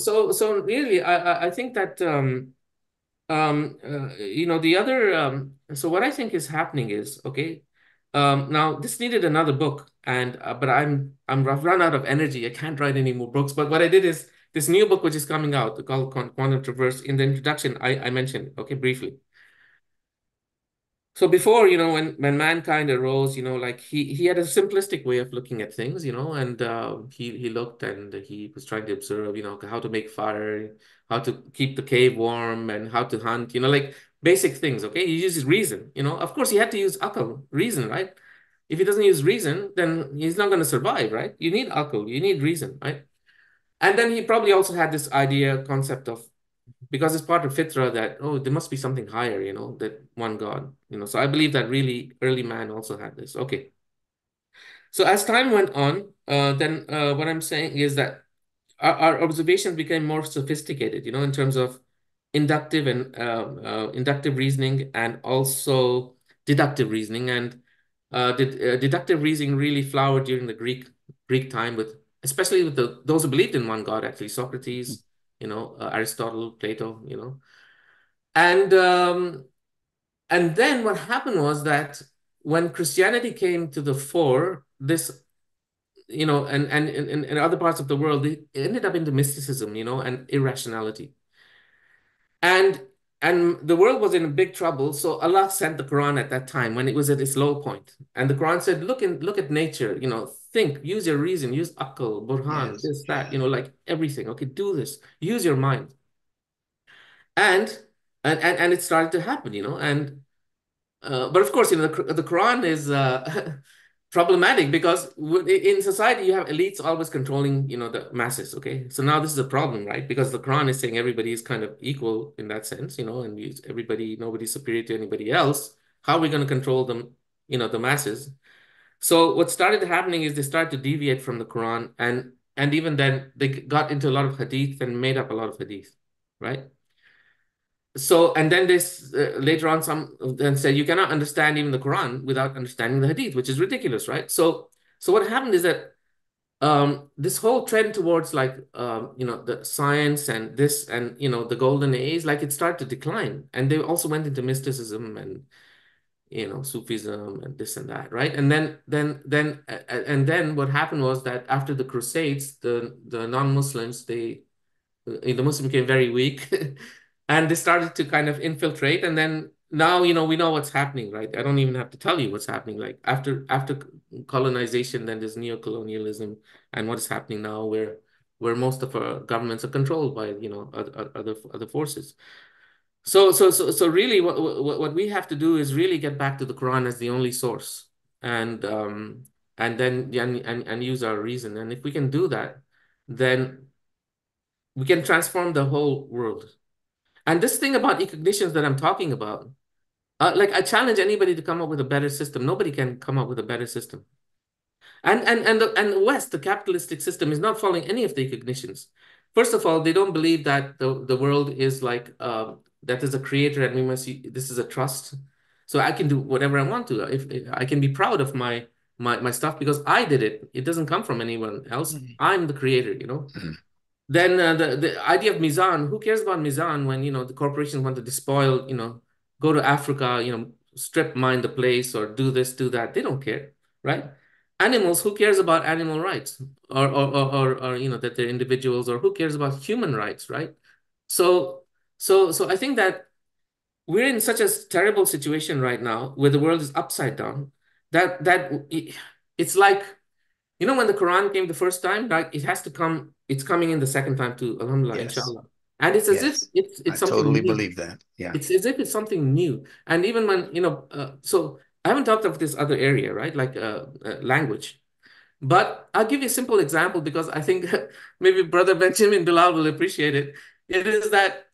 really, I think that the other so what I think is happening is, okay, now this needed another book, and but I've run out of energy. I can't write any more books. But what I did is this new book which is coming out called Quantum Traverse. In the introduction, I mentioned, okay, briefly. So before, when mankind arose, like he had a simplistic way of looking at things, and he looked and he was trying to observe, how to make fire, how to keep the cave warm, and how to hunt, like basic things. Okay, he uses reason, Of course, he had to use akal, reason, right? If he doesn't use reason, then he's not going to survive, right? You need akal, you need reason, right? And then he probably also had this idea concept of, because it's part of fitra, that there must be something higher, that one God, so I believe that really early man also had this. Okay, so as time went on, then what I'm saying is that our observations became more sophisticated, in terms of inductive reasoning, and also deductive reasoning. And deductive reasoning really flowered during the Greek time, with especially with those who believed in one God, actually Socrates, Aristotle, Plato, and then what happened was that when Christianity came to the fore, this, and in other parts of the world, they ended up into mysticism, and irrationality. And the world was in big trouble. So Allah sent the Quran at that time when it was at its low point. And the Quran said, look at nature, think, use your reason, use akal, burhan, Yes. this, that, like everything. Okay, do this. Use your mind. And and it started to happen, and but of course, the Quran is problematic because in society you have elites always controlling, the masses. Okay, so now this is a problem, right? Because the Quran is saying everybody is kind of equal in that sense, and everybody, nobody's superior to anybody else. How are we going to control them, the masses? So what started happening is they started to deviate from the Quran, and even then they got into a lot of hadith and made up a lot of hadith, right? So, and then this later on, some then said you cannot understand even the Quran without understanding the Hadith, which is ridiculous, right? So what happened is that this whole trend towards like the science and this and the golden age, like it started to decline, and they also went into mysticism and Sufism and this and that, right? And then what happened was that after the Crusades, the non-Muslims the Muslim became very weak and they started to kind of infiltrate. And then now, we know what's happening, right? I don't even have to tell you what's happening. Like after colonization, then there's neo-colonialism and what is happening now where most of our governments are controlled by, other forces. So really what we have to do is really get back to the Quran as the only source and then and use our reason. And if we can do that, then we can transform the whole world. And this thing about recognitions that I'm talking about, like I challenge anybody to come up with a better system. Nobody can come up with a better system. And the West, the capitalistic system, is not following any of the recognitions. First of all, they don't believe that the world is like that is a creator and this is a trust. So I can do whatever I want to. If I can be proud of my stuff because I did it. It doesn't come from anyone else. I'm the creator. Then the idea of Mizan, who cares about Mizan when the corporations want to despoil, go to Africa, strip mine the place or do this, do that. They don't care, right? Animals, who cares about animal rights or that they're individuals, or who cares about human rights, right? So so I think that we're in such a terrible situation right now where the world is upside down it's like when the Quran came the first time, like it has to come, it's coming in the second time too, Alhamdulillah, Yes. inshallah. And it's as if Yes. I it's something totally new. believe that. Yeah. It's as if it's something new. And even when, so I haven't talked of this other area, right? Like language. But I'll give you a simple example because I think maybe Brother Benjamin Bilal will appreciate it. It is that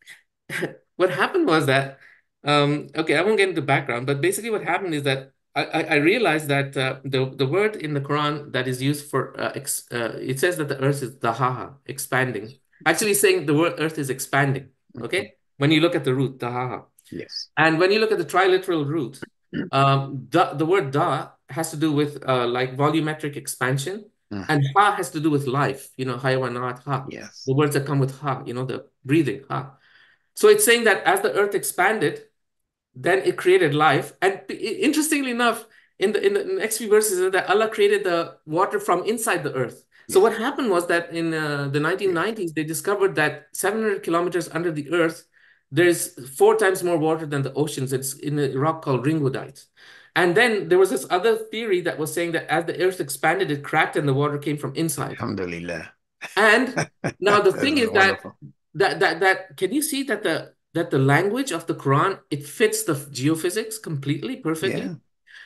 what happened was that, okay, I won't get into background, but basically what happened is that I realized that the word in the Quran that is used for, it says that the earth is dahaha, expanding. Actually saying the word earth is expanding, Mhm. okay? When you look at the root, dahaha. Yes. And when you look at the triliteral root, the word da has to do with like volumetric expansion, Mm. and ha has to do with life, hayawanat, ha. Yes. The words that come with ha, the breathing, ha. So it's saying that as the earth expanded, then it created life. And interestingly enough, in the next few verses, is that Allah created the water from inside the earth. So Yes. what happened was that in the Yes. 1990s, they discovered that 700 kilometers under the earth, there's 4 times more water than the oceans. It's in a rock called ringwoodite. And then there was this other theory that was saying that as the earth expanded, it cracked and the water came from inside. Alhamdulillah. And now the This thing is is that wonderful. can you see that the language of the Quran, it fits the geophysics completely perfectly. Yeah.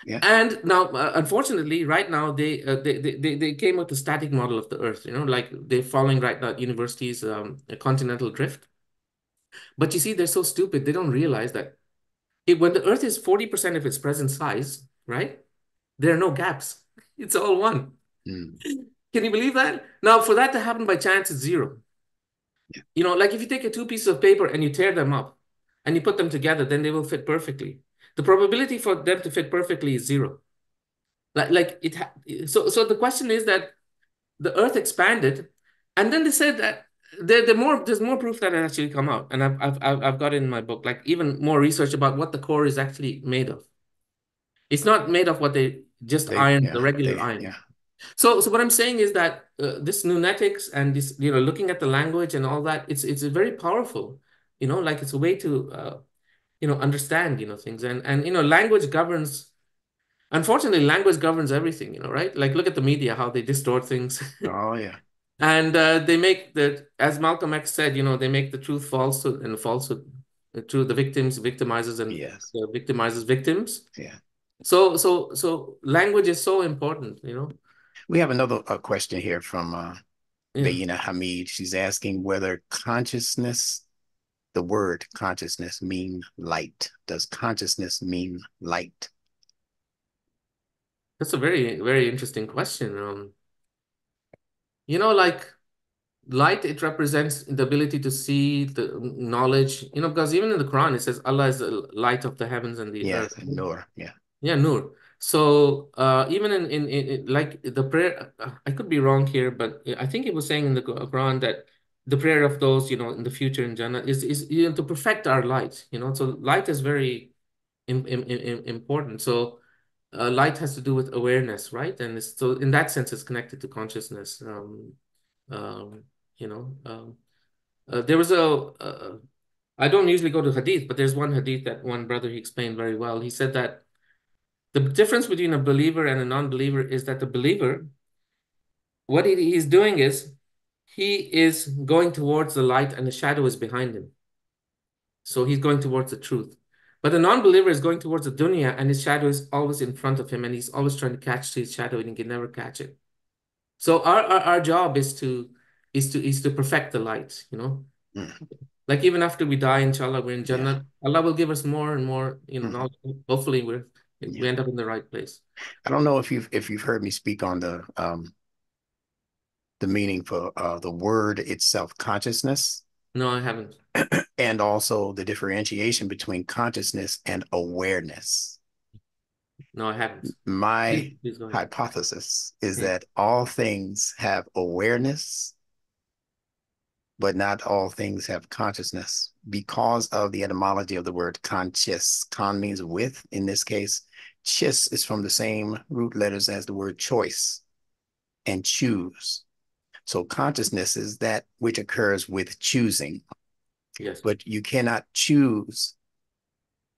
Yeah. And now unfortunately right now they came with a static model of the earth, like they're following right now at universities a continental drift. But you see, they're so stupid, they don't realize that when the earth is 40% of its present size, right, there are no gaps. It's all one. Mm. Can you believe that? Now for that to happen by chance, it's zero. Yeah. Like if you take two pieces of paper and you tear them up and you put them together, then they will fit perfectly. The probability for them to fit perfectly is zero. Like so the question is that the Earth expanded, and then they said that there's more proof that has actually come out, and I've got it in my book, like even more research about what the core is actually made of. It's not made of what they just iron, the regular iron. Yeah. So what I'm saying is that this nunetics and this, looking at the language and all that, it's very powerful, like it's a way to understand, things, and language governs. unfortunately, language governs everything, right? Like look at the media, how they distort things. Oh yeah. And they make as Malcolm X said, they make the truth falsehood and the falsehood to the victims, victimizers, and Yes. the victimizers victims. Yeah. So language is so important. We have another question here from Yeah, Bayina Hamid. She's asking whether consciousness, the word consciousness, mean light. Does consciousness mean light? that's a very, very interesting question. Like light, it represents the ability to see the knowledge, because even in the Quran it says Allah is the light of the heavens and the earth. Yes, and Noor. Yeah. Yeah, Nur. So even in like the prayer, I could be wrong here, but I think it was saying in the Quran that the prayer of those, in the future in Jannah is to perfect our light. So light is very important. So light has to do with awareness, right? And so in that sense, it's connected to consciousness. Um, you know, there was I don't usually go to hadith, but there's one hadith that one brother he explained very well. He said that the difference between a believer and a non-believer is that the believer, what he is doing is he is going towards the light and the shadow is behind him. So he's going towards the truth. But the non-believer is going towards the dunya and his shadow is always in front of him and he's always trying to catch his shadow and he can never catch it. So our job is to perfect the light. Mm-hmm. Like even after we die, inshallah, we're in Yeah. Jannah. Allah will give us more and more, Mm-hmm. knowledge. Hopefully Yeah. we end up in the right place. I don't know if you've heard me speak on the meaning for the word itself, consciousness, No, I haven't. and also the differentiation between consciousness and awareness. No, I haven't. My Please go ahead. hypothesis is Yeah. that all things have awareness, but not all things have consciousness because of the etymology of the word conscious. Con means with, in this case. Chis is from the same root letters as the word choice and choose. So consciousness is that which occurs with choosing, Yes. but you cannot choose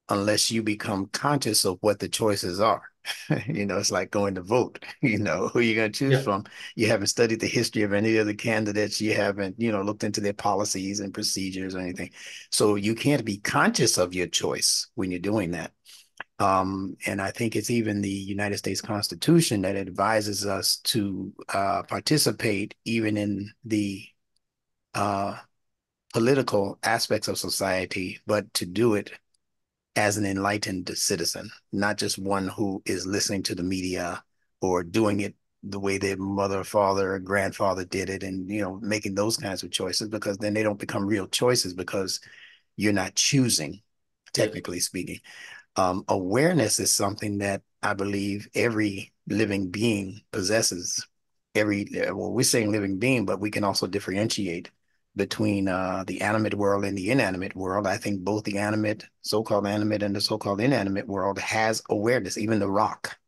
unless you become conscious of what the choices are. It's like going to vote. Who you're going to choose Yeah. from. You haven't studied the history of any of the candidates. You haven't, looked into their policies and procedures or anything. So you can't be conscious of your choice when you're doing that. And I think it's even the United States Constitution that advises us to participate even in the uh, political aspects of society, but to do it as an enlightened citizen, not just one who is listening to the media or doing it the way their mother, father, or grandfather did it, and making those kinds of choices, because then they don't become real choices because you're not choosing, Yes. technically speaking. Awareness is something that I believe every living being possesses. Well, we're saying living being, but we can also differentiate between the animate world and the inanimate world. I think both the so-called animate, and the so-called inanimate world has awareness. Even the rock,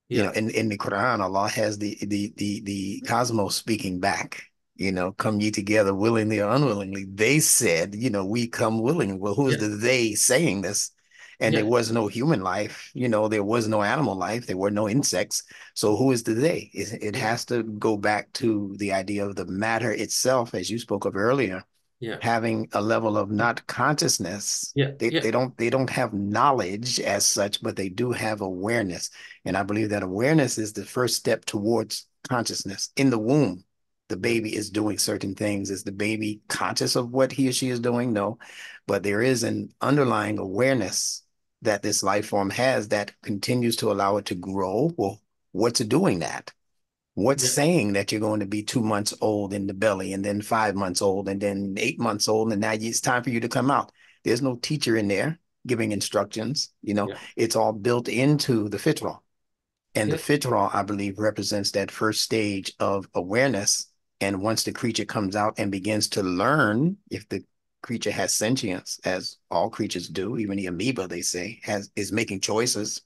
Yeah. in the Quran, Allah has the cosmos speaking back. Come ye together willingly or unwillingly. They said, we come willingly. Well, who is Yeah. the they saying this? And there Yeah. was no human life, there was no animal life, there were no insects. So who is the they? It Yeah. has to go back to the idea of the matter itself, as you spoke of earlier, Yeah. having a level of not consciousness. Yeah. They, Yeah. they don't they don't have knowledge as such, but they do have awareness. And I believe that awareness is the first step towards consciousness. In the womb, the Yeah. baby is doing certain things. Is the baby conscious of what he or she is doing? No. But there is an underlying awareness that this life form has that continues to allow it to grow. Well, what's doing that? What's Yeah. saying that you're going to be 2 months old in the belly, and then 5 months old, and then 8 months old, and now it's time for you to come out? There's no teacher in there giving instructions. Yeah. It's all built into the fitra. And the Yeah. fitra, I believe, represents that first stage of awareness. And once the creature comes out and begins to learn, if the creature has sentience, as all creatures do, even the amoeba, they say, is making choices.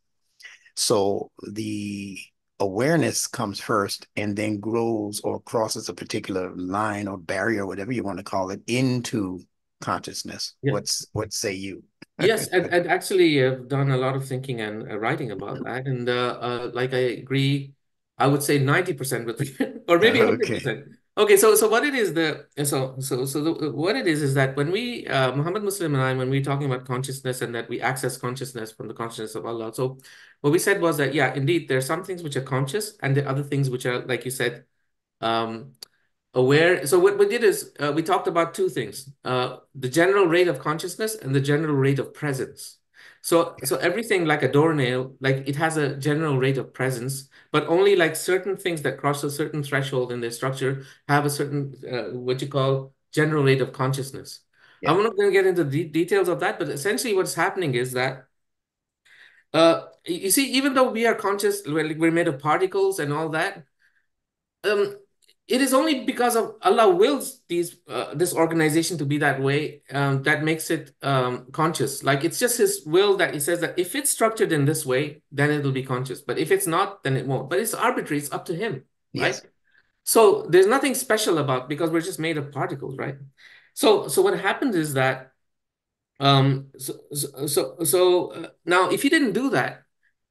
So the awareness comes first and then grows or crosses a particular line or barrier, whatever you want to call it, into consciousness. Yeah. What say you? Yes, and actually, I've done a lot of thinking and writing about that, and like I agree, I would say 90% with you, or maybe Okay. 100%. Okay, so what it is what it is that when we Muhammad Muslim and I, when we're talking about consciousness and that we access consciousness from the consciousness of Allah, so what we said was that yeah, indeed, there are some things which are conscious, and the other things which are, like you said, um, aware. So what we did is we talked about two things: the general rate of consciousness and the general rate of presence. So everything like a doornail, like it has a general rate of presence, but only like certain things that cross a certain threshold in their structure have a certain what you call general rate of consciousness. Yeah. I'm not going to get into the details of that, but essentially what's happening is that you see, even though we are conscious, we're made of particles and all that, um, it is only because of Allah wills this organization to be that way, that makes it conscious. Like it's just His will that He says that if it's structured in this way, then it'll be conscious. But if it's not, then it won't. But it's arbitrary. It's up to Him, right? Yes. So there's nothing special about because we're just made of particles, right? So what happens is that now if He didn't do that,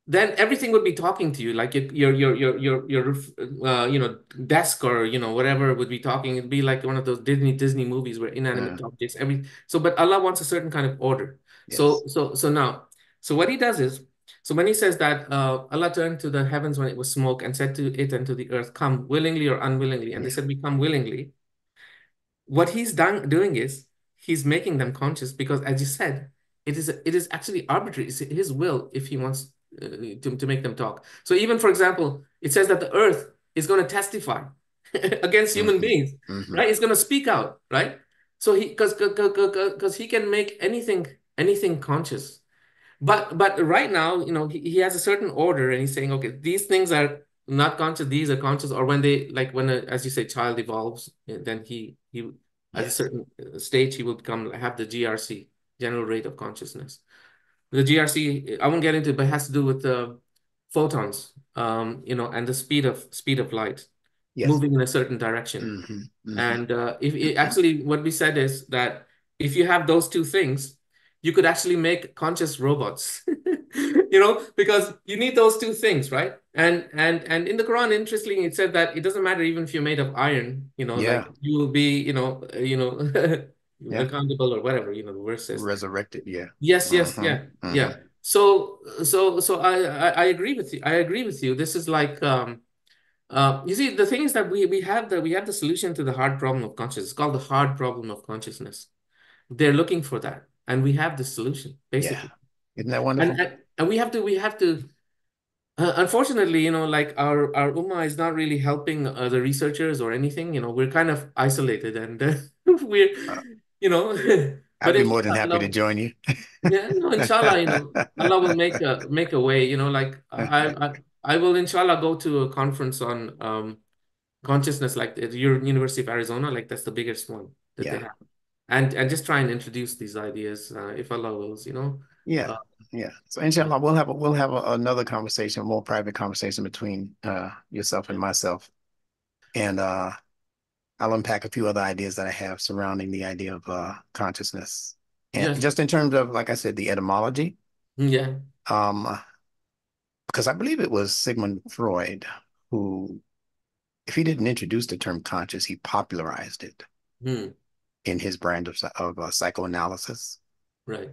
then everything would be talking to you like your desk or whatever would be talking. It'd be like one of those Disney movies where Uh, inanimate objects but Allah wants a certain kind of order. yes. So what He does is, so when He says that Allah turned to the heavens when it was smoke and said to it and to the earth, come willingly or unwillingly, and they Yeah. said we come willingly. What He's doing is He's making them conscious because, as you said, it is actually arbitrary. It's His will if He wants to make them talk. So even, for example, it says that the earth is going to testify against human Hmm. beings, Hmm. right? It's going to speak out, right? So because He can make anything conscious. But right now, he has a certain order, and he's saying, okay, these things are not conscious, these are conscious, or when they like when as you say, child evolves, then he at a Yes. certain stage he will become have the GRC, general rate of consciousness. The GRC, I won't get into it, but it has to do with the photons, and the speed of light Yes. moving in a certain direction. Hmm. Hmm. And if it, actually, what we said is that if you have those two things, you could actually make conscious robots, because you need those two things, right? And in the Quran, interestingly, it said that it doesn't matter even if you're made of iron, Yeah. like you will be, Yeah. accountable or whatever, the verse says. Resurrected. Yeah. Yes, yes, Hmm. yeah, Hmm. yeah. So I agree with you. I agree with you. This is like you see, the thing is that we have the solution to the hard problem of consciousness. It's called the hard problem of consciousness. They're looking for that, and we have the solution Yeah. basically. Isn't that And wonderful? and, and we have to. Unfortunately, like our ummah is not really helping the researchers or anything. We're kind of isolated, and we're, Uh, you know, I'd but be more than inshallah, happy to join you. yeah, no, inshallah, Allah will make a way. Like I will inshallah go to a conference on consciousness, like at the University of Arizona, like that's the biggest one that they Yeah. have, and just try and introduce these ideas, if Allah wills. Yeah. Uh, Yeah. So yeah, inshallah, we'll have another conversation, a more private conversation between yourself and myself. And I'll unpack a few other ideas that I have surrounding the idea of consciousness. And yes, just in terms of, like I said, the etymology, yeah, um, because I believe it was Sigmund Freud who, if he didn't introduce the term conscious, he popularized it hmm, in his brand of psychoanalysis. right,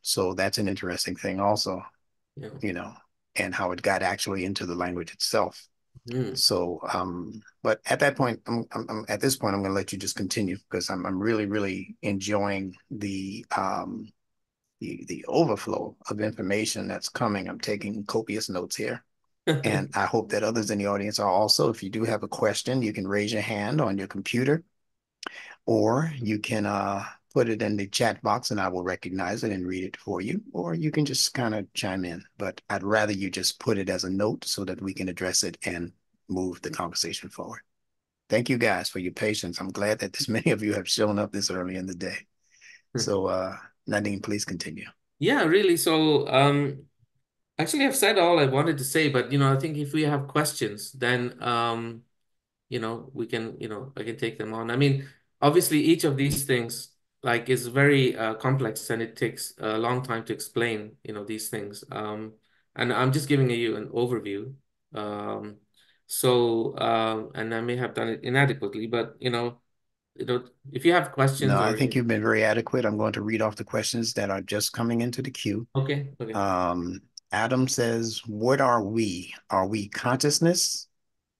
So that's an interesting thing also, yeah, you know, and how it got actually into the language itself. hmm. So, but at that point, at this point, I'm going to let you just continue because I'm really, really enjoying the overflow of information that's coming. I'm taking copious notes here, and I hope that others in the audience are also. If you do have a question, you can raise your hand on your computer, or you can put it in the chat box, and I will recognize it and read it for you, or you can just kind of chime in. But I'd rather you just put it as a note so that we can address it and move the conversation forward. Thank you guys for your patience. I'm glad that this many of you have shown up this early in the day. So, Nadeem, please continue. Yeah, really. So, actually, I've said all I wanted to say, but I think if we have questions, then we can, I can take them on. I mean, obviously, each of these things like is very complex, and it takes a long time to explain, these things. And I'm just giving you an overview. Um, and I may have done it inadequately, but if you have No, questions I or think you've been very adequate. I'm going to read off the questions that are just coming into the queue. okay, okay. Um, Adam says, what are we? Are we consciousness,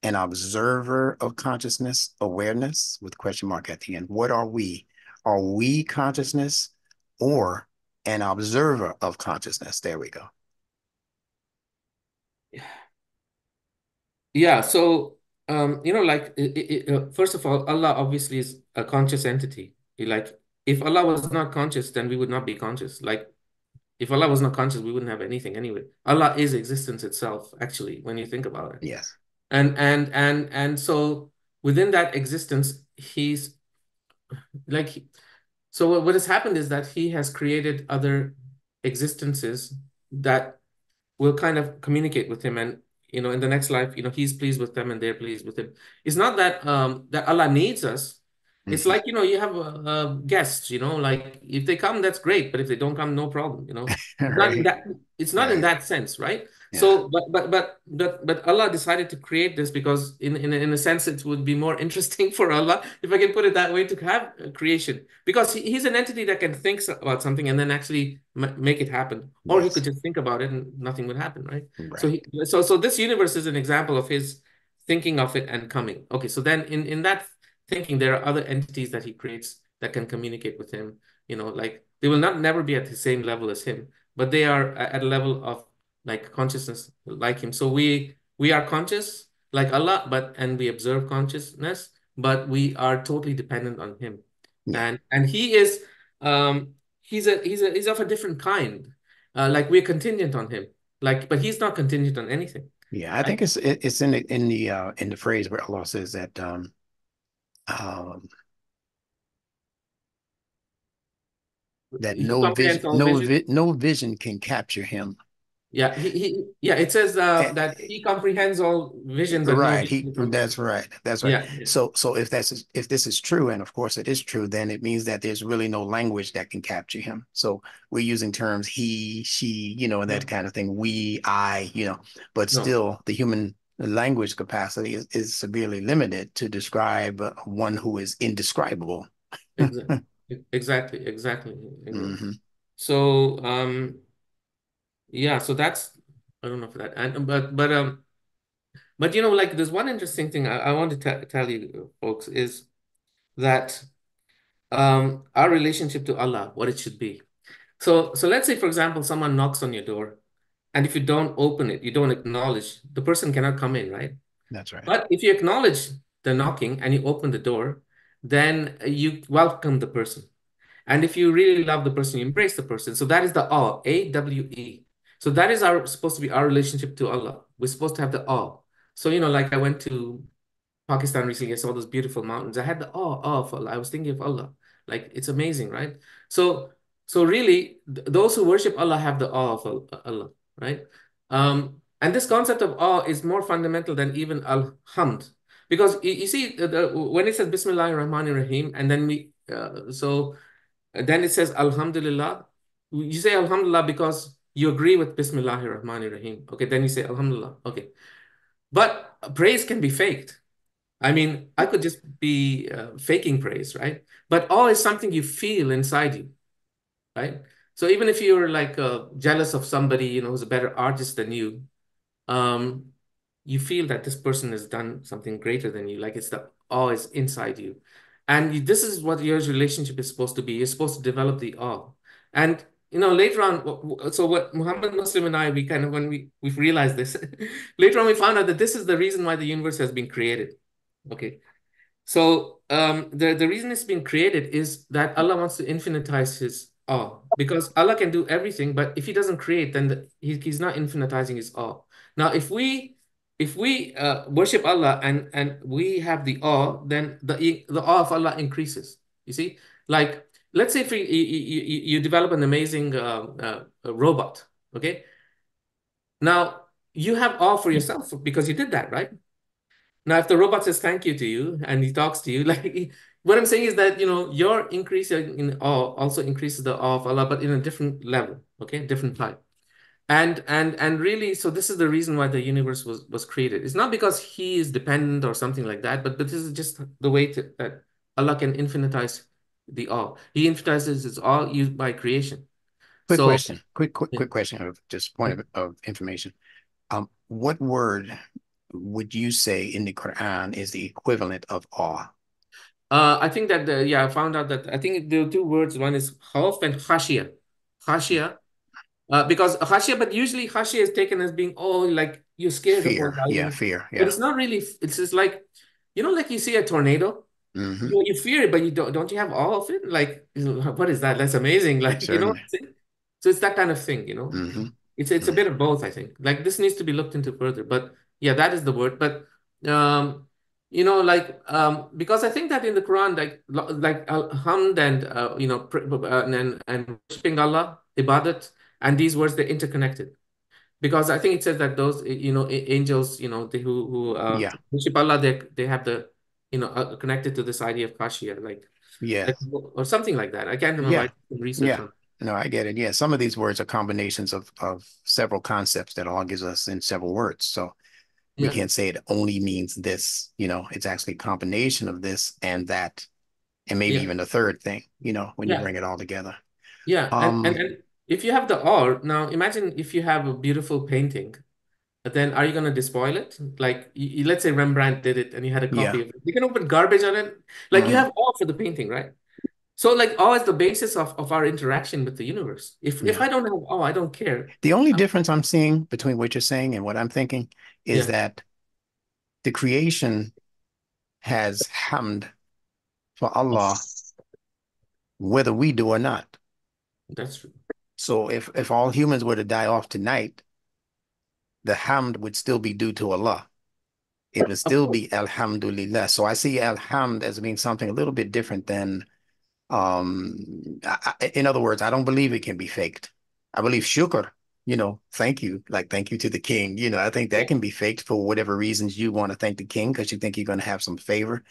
an observer of consciousness, awareness, with question mark at the end? What are we? Are we consciousness or an observer of consciousness? There we go. Yeah, so like first of all, Allah obviously is a conscious entity. Like if Allah was not conscious, then we would not be conscious. Like if Allah was not conscious, we wouldn't have anything anyway. Allah is existence itself, actually, when you think about it. Yes. And so within that existence, he's like so what has happened is that he has created other existences that will kind of communicate with him, and in the next life, he's pleased with them and they're pleased with him. It's not that that Allah needs us. It's Mhm. like, you have guests, like if they come, that's great, but if they don't come, no problem, it's not in Right. that it's not in Right. that sense, right? Yeah. So but Allah decided to create this because in a sense it would be more interesting for Allah, if I can put it that way, to have a creation, because he's an entity that can think about something and then actually make it happen, or he could Yes. just think about it and nothing would happen, right? So Right. so this universe is an example of his thinking of it and coming. Okay, so then in that thinking, there are other entities that he creates that can communicate with him. Like they will not never be at the same level as him, but they are at a level of like consciousness like him. So we are conscious like Allah, and we observe consciousness, but we are totally dependent on him. Yeah. And he is he's of a different kind. Like we're contingent on him. Like, but he's not contingent on anything. Yeah. I Right? think it's in the phrase where Allah says that um that He comprehends all vision. no vision can capture him. Yeah, yeah, it says Eh, that he comprehends all vision, but no Right. vision He can that's comprehend. right. That's right. Yeah, yeah. So if this is true, and of course it is true, then it means that there's really no language that can capture him. So we're using terms he, she, and that No, kind of thing. We, I, but no, still the human language capacity is severely limited to describe one who is indescribable. exactly, exactly. Hmm. So, yeah, so that's I don't know for that, and but like there's one interesting thing I want to tell you folks is that our relationship to Allah, what it should be. So let's say, for example, someone knocks on your door, and if you don't open it, you don't acknowledge, the person cannot come in, right? That's right. But if you acknowledge the knocking and you open the door, then you welcome the person. And if you really love the person, you embrace the person. So that is the awe, AWE. So that is our supposed to be our relationship to Allah. We're supposed to have the awe. So, like I went to Pakistan recently, I saw those beautiful mountains. I had the awe of Allah. I was thinking of Allah. Like it's amazing, right? So so really, those who worship Allah have the awe of Allah, right? And this concept of awe is more fundamental than even alhamd, because you see, when it says Bismillahir Rahmanir Rahim, and then then it says Alhamdulillah. You say Alhamdulillah because you agree with Bismillahir Rahmanir Rahim. Okay, then you say Alhamdulillah. Okay, but praise can be faked. I mean, I could just be faking praise, right? But awe is something you feel inside you, right? So even if you're like jealous of somebody, who's a better artist than you, um, you feel that this person has done something greater than you. Like it's the awe is inside you. And this is what your relationship is supposed to be. You're supposed to develop the awe. And later on, so what Muhammad Muslim and I, we kind of when we've realized this, later on we found out that this is the reason why the universe has been created. Okay. So the reason it's been created is that Allah wants to infinitize his awe, because Allah can do everything, but if he doesn't create, then he's not infinitizing his awe. Now, if we worship Allah and we have the awe, then the awe of Allah increases. You see, like let's say if you develop an amazing robot, okay? Now you have awe for yourself because you did that, right? Now, if the robot says thank you to you and he talks to you, like what I'm saying is that, your increase in awe also increases the awe of Allah, but in a different level, okay, different type. And really, so this is the reason why the universe was created. It's not because he is dependent or something like that, but this is just the way that Allah can infinitize the awe. He infinitizes his awe used by creation. Quick So question. Quick, quick, yeah, quick question of just point yeah. of information. What word would you say in the Quran is the equivalent of awe? I think that I found out that I think there are two words. One is khawf and khashia. Khashia, because khashia, but usually khashia is taken as being, oh, like you're scared of what Fear. Yeah, Allah. fear. But Yeah. it's not really. It's just like, like you see a tornado. Mm-hmm. You fear it, but you don't you have awe of it? Like, what is that? That's amazing. Like, what Certainly. I'm saying? So it's that kind of thing. Mm-hmm. It's a bit of both, I think. Like this needs to be looked into further. But yeah, that is the word. But um, because I think that in the Quran, like hamd and and worshiping Allah, ibadat, and these words they're interconnected. Because I think it says that those angels, they who Yeah. worship Allah, they have the connected to this idea of khashiyah, Yeah. like or something like that. I can't remember. I Yeah. did some research Yeah. on. No, I get it. Yeah. Some of these words are combinations of several concepts that all gives us in several words. So we Yeah, can't say it only means this, it's actually a combination of this and that, and maybe yeah, even a third thing, when you yeah, bring it all together. yeah. And if you have the awe, now imagine if you have a beautiful painting, but then are you going to despoil it? Like, let's say Rembrandt did it and you had a Yeah. copy of it. You can put garbage on it. Like, you Hmm. have awe for the painting, right? So, like, awe is the basis of our interaction with the universe. If Yeah. I don't have awe, I don't care. The only difference I'm seeing between what you're saying and what I'm thinking is Yeah, that the creation has hamd for Allah, whether we do or not. that's true. So if all humans were to die off tonight, the hamd would still be due to Allah. It would Of still course. be Alhamdulillah. So I see Alhamd as being something a little bit different than, in other words, I don't believe it can be faked. I believe shukr, thank you, like thank you to the king. I think that Yeah. can be faked for whatever reasons you want to thank the king because you think you're going to have some favor.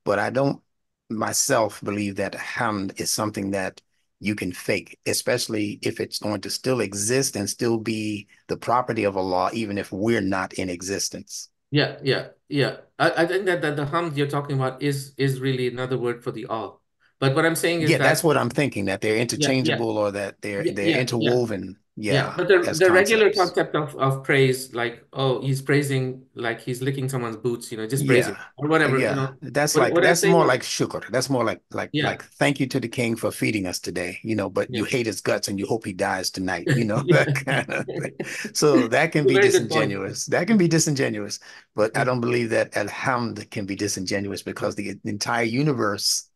But I don't myself believe that hamd is something that you can fake, especially if it's going to still exist and still be the property of Allah, even if we're not in existence. Yeah, yeah, yeah. I think that the hamd you're talking about is really another word for the awe. But what I'm saying is Yeah, that's that what I'm thinking, that they're yeah, yeah, interchangeable or that they're yeah, they're yeah, yeah. interwoven, Yeah, yeah, but the as the regular concepts. concept of praise, like, oh, he's praising, like he's licking someone's boots, just praising Yeah. or whatever, Yeah. That's What I'm that's saying more is, like shukr. That's more like yeah, thank you to the king for feeding us today, but you yeah, hate his guts and you hope he dies tonight, yeah. that kind of thing. So that can It's a be very good point. disingenuous. That can be disingenuous, but I Yeah, don't believe that alhamd can be disingenuous because the entire universe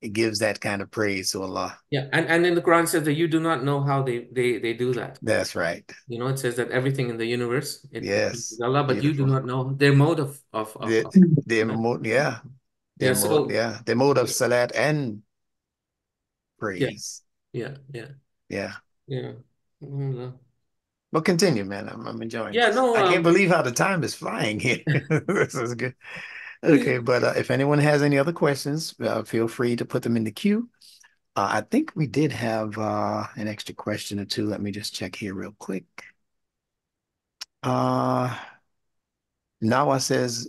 it gives that kind of praise to Allah. yeah, and in the Quran says that you do not know how they do that. That's right. It says that everything in the universe it pleases Yes. Allah, but you do Beautiful. not know their mode The of their that. mode, yeah. Yeah, so Their mode of yeah, salat and yeah, praise. yeah, yeah, Yeah. yeah. Mm, But continue, man. I'm enjoying yeah, this. no, I can't believe how the time is flying here. This is good. Okay, but if anyone has any other questions, feel free to put them in the queue. I think we did have an extra question or two. Let me just check here real quick. Uh, Nawa says,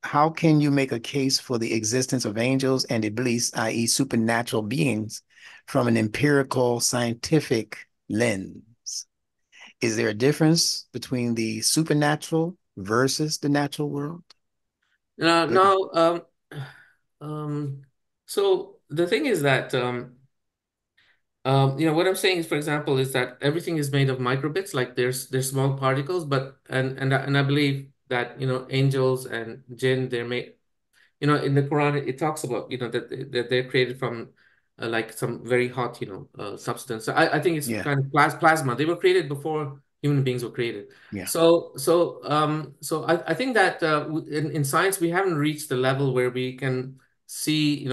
how can you make a case for the existence of angels and iblis, i.e., supernatural beings, from an empirical scientific lens? Is there a difference between the supernatural versus the natural world? Good. now, um, so the thing is that what I'm saying is, for example, is that everything is made of microbits, like there's small particles, but and I believe that angels and jinn, they're made. In the Quran, it talks about, that they're created from like some very hot, substance. So I think it's Yeah, kind of plasma. They were created before human beings were created. yeah. So I think that in science, we haven't reached the level where we can see,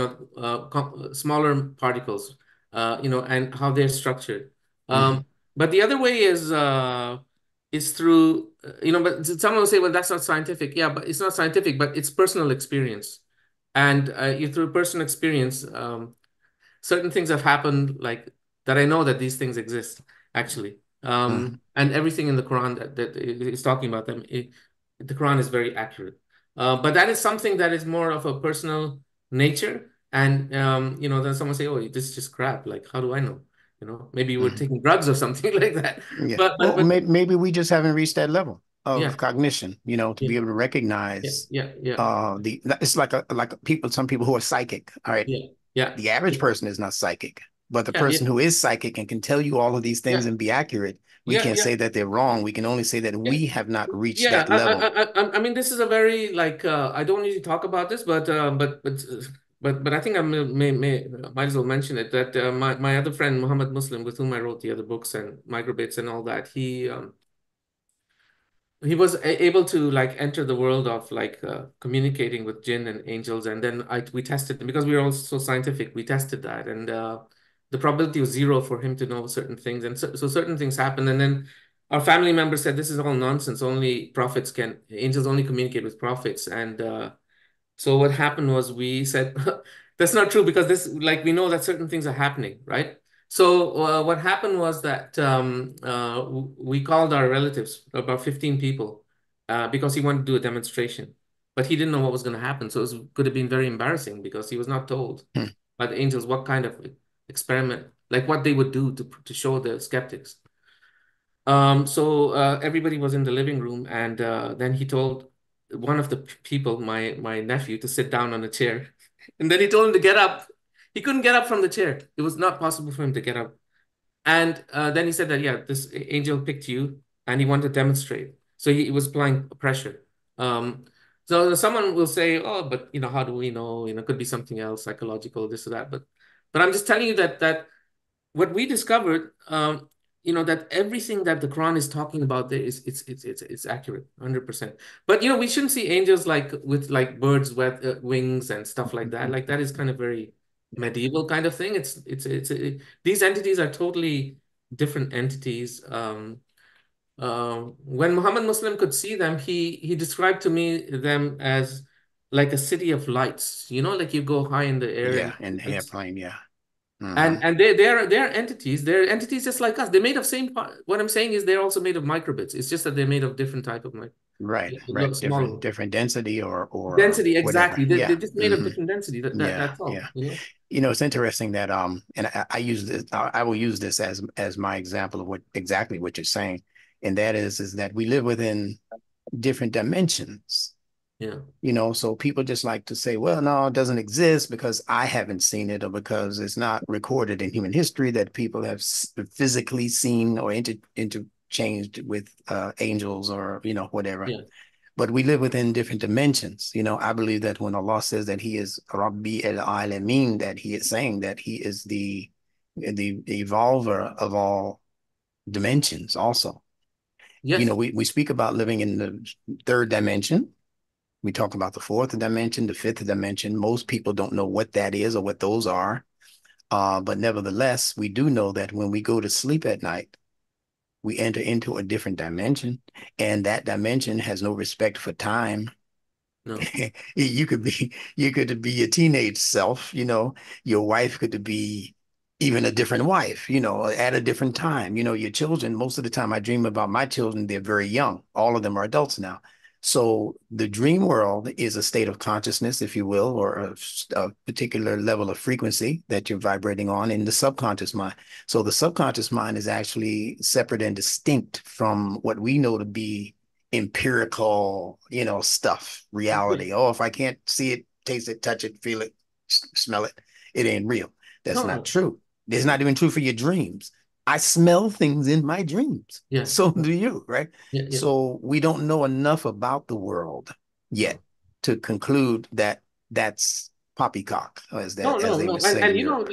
smaller particles, and how they're structured. Hmm. But the other way is through, but someone will say, well, that's not scientific. Yeah, but it's not scientific, but it's personal experience. And through personal experience, certain things have happened, like that I know that these things exist actually. Mhm. And everything in the Quran that is talking about them, the Quran is very accurate. But that is something that is more of a personal nature. And then someone say, "Oh, this is just crap." Like, how do I know? Maybe you were Mhm. taking drugs or something like that. Yeah. But Well, but maybe we just haven't reached that level of yeah, cognition, to yeah, be able to yeah, recognize yeah, yeah, the it's like people, some people who are psychic. All right. yeah, yeah, The average yeah, person is not psychic, but the yeah, person yeah, who is psychic and can tell you all of these things yeah, and be accurate, we yeah, can't yeah. say that they're wrong. We can only say that Yeah, we have not reached yeah. that level. I mean, this is a very like I don't usually talk about this, but I think I might as well mention it that my other friend Muhammad Muslim, with whom I wrote the other books and microbits and all that, he was able to like enter the world of like communicating with jinn and angels, and then we tested them because we were all so scientific. We tested that, and the probability was zero for him to know certain things, and so certain things happened, and then our family members said this is all nonsense. Only prophets can, angels only communicate with prophets, and so what happened was we said that's not true because this, like, we know that certain things are happening, right? So what happened was that we called our relatives, about 15 people, because he wanted to do a demonstration, but he didn't know what was going to happen. So could have been very embarrassing because he was not told Hmm. by the angels what kind of experiment, like what they would do to show the skeptics. So everybody was in the living room, and then he told one of the people, my nephew, to sit down on a chair, and then he told him to get up. He couldn't get up from the chair. It was not possible for him to get up. And then he said that, yeah, this angel picked you, and he wanted to demonstrate. So he was applying pressure. Um, so someone will say, "Oh, but how do we know? It could be something else, psychological, this or that." But I'm just telling you that what we discovered, that everything that the Quran is talking about there is it's accurate, 100%. But we shouldn't see angels like with like birds with wings and stuff like that. Like that is kind of very medieval kind of thing. These entities are totally different entities. When Muhammad Muslim could see them, he described to me them as like a city of lights. Like you go high in the air and Yeah, in the lights. airplane. Yeah. Hmm. And they're entities. They're entities just like us. They're made of same part. What I'm saying is they're also made of microbits. It's just that they're made of different type of Right, right. Different smaller different density or density. whatever. Exactly. They're Yeah. just made of Hmm. different density. Yeah, That's all. yeah. It's interesting that and I use this. I will use this as my example of what exactly what you're saying, and that is that we live within different dimensions. Yeah. So people just like to say, well, no, it doesn't exist because I haven't seen it or because it's not recorded in human history that people have physically seen or interchanged with angels or whatever. Yeah. But we live within different dimensions. I believe that when Allah says that He is Rabbi el Alamin, that He is saying that He is the evolver of all dimensions. Also, Yes. we speak about living in the third dimension. We talk about the fourth dimension, the fifth dimension. Most people don't know what that is or what those are. But nevertheless, we do know that when we go to sleep at night, we enter into a different dimension, and that dimension has no respect for time. No. You could be your teenage self, your wife could be even a different wife, at a different time. Your children, most of the time I dream about my children, they're very young. All of them are adults now. So the dream world is a state of consciousness, if you will, or a particular level of frequency that you're vibrating on in the subconscious mind. So the subconscious mind is actually separate and distinct from what we know to be empirical, stuff, Okay. reality. Oh, if I can't see it, taste it, touch it, feel it, smell it, it ain't real. That's No. not No. true. It's No. not even true for your dreams. I smell things in my dreams. Yeah. So Yeah. do you, right? Yeah. Yeah. So we don't know enough about the world yet No. to conclude that that's poppycock, No. as No. they No. would And say in and Europe.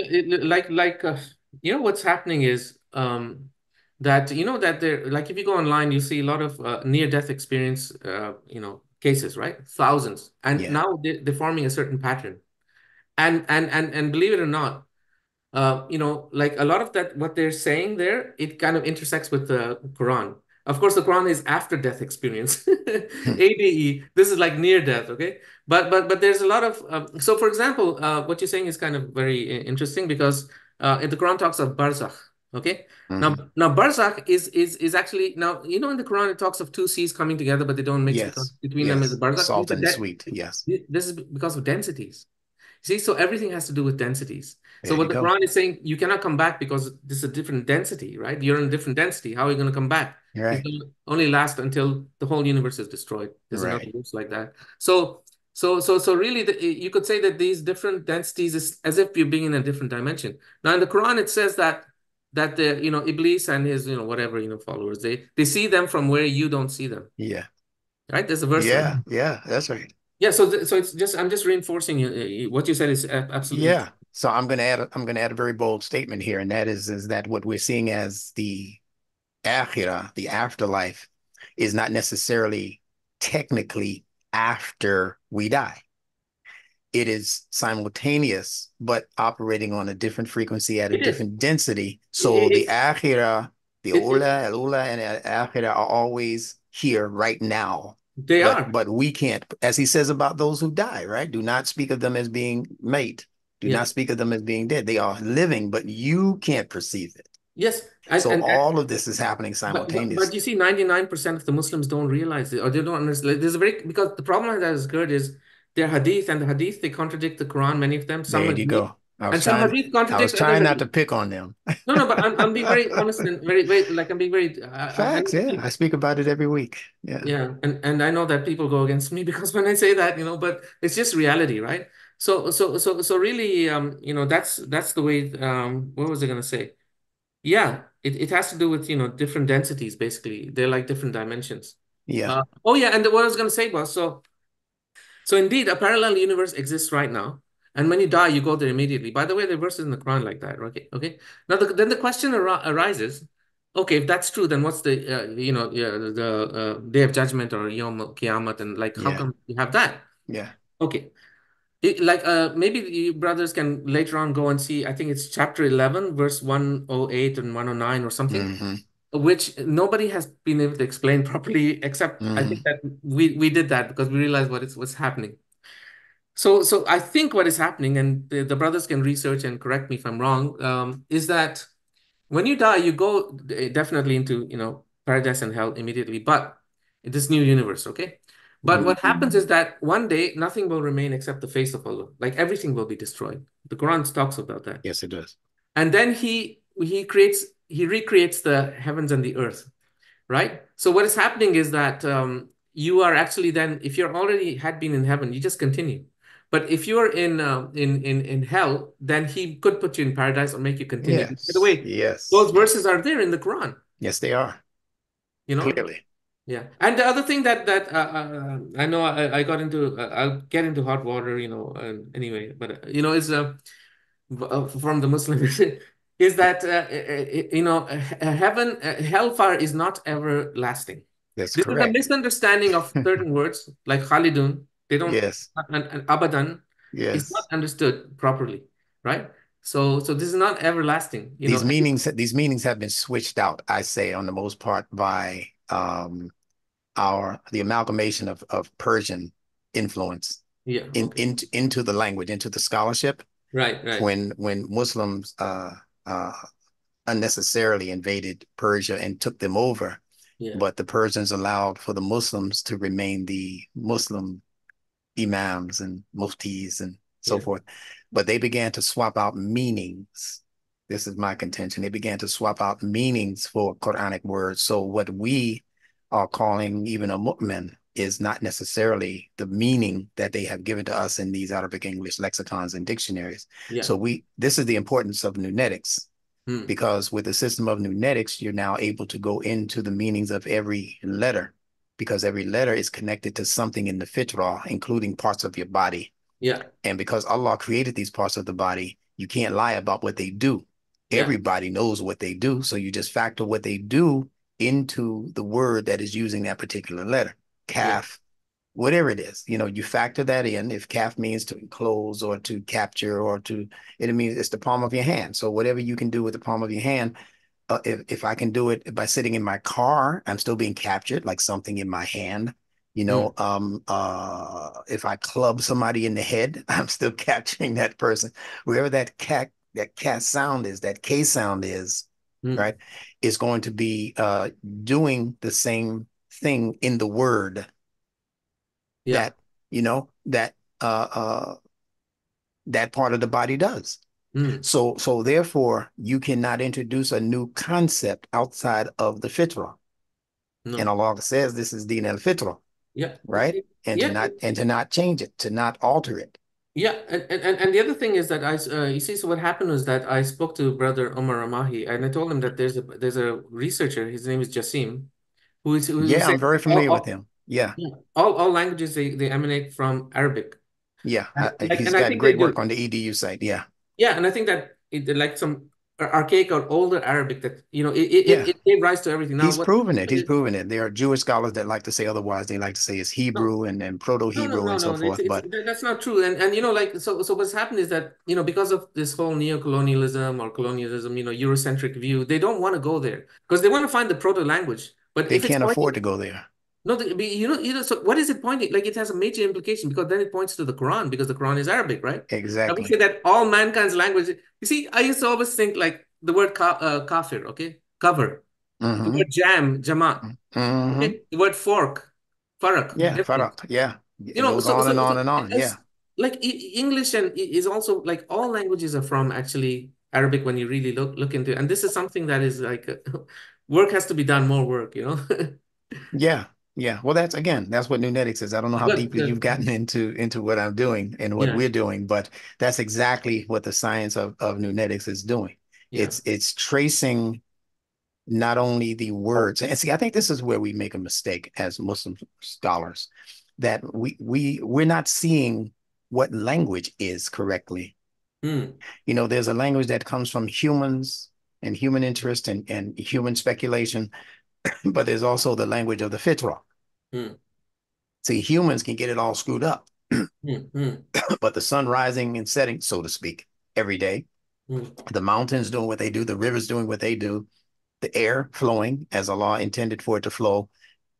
what's happening is that that there, like, if you go online, you see a lot of near-death experience cases, right? Thousands. And Yeah. now they're forming a certain pattern. And believe it or not, like a lot of that, what they're saying there, it kind of intersects with the Quran. Of course, the Quran is after death experience. ADE, this is like near death, okay? But there's a lot of so for example, what you're saying is kind of very interesting because the Quran talks of barzakh, okay? Now, Hmm. now barzakh is actually now you know in the Quran it talks of two seas coming together, but they don't mix because Yes, between them is a yes. barzakh. Salt and sweet. Yes. This is because of densities. See, so everything has to do with densities. So There what you the go. Quran is saying, you cannot come back because this is a different density, right? You're in a different density. How are you going to come back? It's Right. going to only last until the whole universe is destroyed. There's another Right. verse like that. So really, you could say that these different densities is as if you're being in a different dimension. Now in the Quran, it says that the Iblis and his whatever followers they see them from where you don't see them, Yeah. right? There's a verse like Yeah. that. Yeah. That's right. Yeah. So it's just I'm just reinforcing what you said is absolutely Yeah. So I'm gonna add a very bold statement here, and that is that what we're seeing as the akhirah, the afterlife, is not necessarily technically after we die. It is simultaneous, but operating on a different frequency at a It is. different density. So the It, akhirah, the it, ula, al-ula, and akhirah are always here right now. they But are. but we can't, as he says about those who die, right? Do not speak of them as being made. Do Yeah. not speak of them as being dead. They are living, but you can't perceive it. Yes. So all of this is happening But you simultaneously. see, 99% of the Muslims don't realize it or they don't understand. There's a very because the problem that has occurred is their hadith and the hadith they contradict the Quran, many of them. Some There you hadith go. I was and some trying, hadith I was contradict other trying not to hadith. pick on them. No, no, but I'm being very honest and very like I'm being very I Facts, know yeah. I speak about it every week. Yeah. yeah, and I know that people go against me because when I say that, but it's just reality, right? So really, that's the way. What was I gonna say? Yeah, it has to do with different densities. Basically, they're like different dimensions. Yeah. Oh yeah, and what I was gonna say was so indeed, a parallel universe exists right now, and when you die, you go there immediately. By the way, there are verses in the Quran like that. Okay, okay. Now then the question arises. Okay, if that's true, then what's the Day of Judgment or Yom Kiamat, and like how Yeah. come you have that? Yeah. Okay, like maybe you brothers can later on go and see. I think it's chapter 11, verse 108 and 109 or something, Hmm. which nobody has been able to explain properly, except I think Hmm. that we did that because we realized what's happening. So I think what is happening, and the brothers can research and correct me if I'm wrong, is that when you die, you go definitely into, paradise and hell immediately, but in this new universe, okay? But Hmm. what happens is that one day nothing will remain except the face of Allah. Like everything will be destroyed. The Quran talks about that. Yes, it does. And then he recreates the heavens and the earth, right? So what is happening is that you are actually then, if you're already had been in heaven, you just continue. But if you're in hell, then he could put you in paradise or make you continue. By the Yes. way, Yes. those verses Yes. are there in the Quran, Yes, they are. you know? Clearly. Yeah. And the other thing that I know I got into, I'll get into hot water, anyway, but is from the Muslim is that heaven hellfire is not everlasting. That's This is a correct. misunderstanding of certain words like Khalidun. They don't Yes. and Abadan is not Yes. understood properly, right? So this is not everlasting. These meanings have been switched out, I say, on the most part by our the amalgamation of Persian influence Yeah. Okay. into the language, into the scholarship. Right. Right. When Muslims uh, unnecessarily invaded Persia and took them over, Yeah. but the Persians allowed for the Muslims to remain the Muslim imams and muftis and so Yeah. forth. But they began to swap out meanings. This is my contention. They began to swap out meanings for Quranic words. So what we are calling even a mu'min is not necessarily the meaning that they have given to us in these Arabic English lexicons and dictionaries. Yeah. So this is the importance of nunetics, Hmm. because with the system of nunetics, you're now able to go into the meanings of every letter, because every letter is connected to something in the fitrah, including parts of your body. Yeah. And because Allah created these parts of the body, you can't lie about what they do. Yeah. Everybody knows what they do. So you just factor what they do into the word that is using that particular letter. Yeah. Calf, whatever it is, you factor that in. If calf means to enclose or to capture or it means it's the palm of your hand. So whatever you can do with the palm of your hand, if I can do it by sitting in my car, I'm still being captured, like something in my hand. mm, If I club somebody in the head, I'm still capturing that person. Wherever that cat sound is, that K sound is, mm. right, is going to be doing the same thing in the word Yeah. that, that that part of the body does. Mm. So therefore, you cannot introduce a new concept outside of the fitrah. And No. Allah says this is Din al-Fitra, Yeah. right? And to Yeah. not change it, to not alter it. Yeah, and the other thing is that you see, so what happened was that I spoke to Brother Omar Amahi, and I told him that there's a researcher, his name is Jassim, who Yeah, said I'm very familiar with him. Yeah, yeah, all languages they emanate from Arabic. yeah. And He's I got think they great work do. on the EDU site. Yeah, Yeah, and I think that like some archaic or older Arabic that yeah. it gave rise to everything. Now He's what proven it. happened He's is proven it. There are Jewish scholars that like to say otherwise. They like to say it's no. Hebrew and No, no, Proto-Hebrew no, and so no. forth. But That's not true. And like so what's happened is that because of this whole neo-colonialism or colonialism, Eurocentric view, they don't want to go there because they want to find the proto language. But they if it's can't afford pointing, to go there. no, so what is it pointing? Like it has a major implication because then it points to the Quran because the Quran is Arabic, right? And we say Exactly. that all mankind's language. You see, I used to always think like the word kafir, okay, cover, the Mm-hmm. word jam, jamaat, Mm-hmm. okay, the word fork, farak, Yeah, everything. Farak. Yeah. It You know, goes so on so, and on so and on. as Yeah. like English and is also like all languages are from actually Arabic when you really look into it. And this is something that is like work has to be done, more work, you know. Yeah, yeah. Well, that's what Nunetics is. I don't know how Good, deeply you've good. gotten into what I'm doing and what Yeah, we're doing, but that's exactly what the science of Nunetics is doing. yeah. It's tracing not only the words, and see, I think this is where we make a mistake as Muslim scholars, that we're not seeing what language is correctly. Mm, There's a language that comes from humans and human interest and human speculation, but there's also the language of the fitrah. mm, See, humans can get it all screwed up, mm, mm, but the sun rising and setting, so to speak, every day, mm. the mountains doing what they do, the rivers doing what they do, the air flowing as Allah intended for it to flow,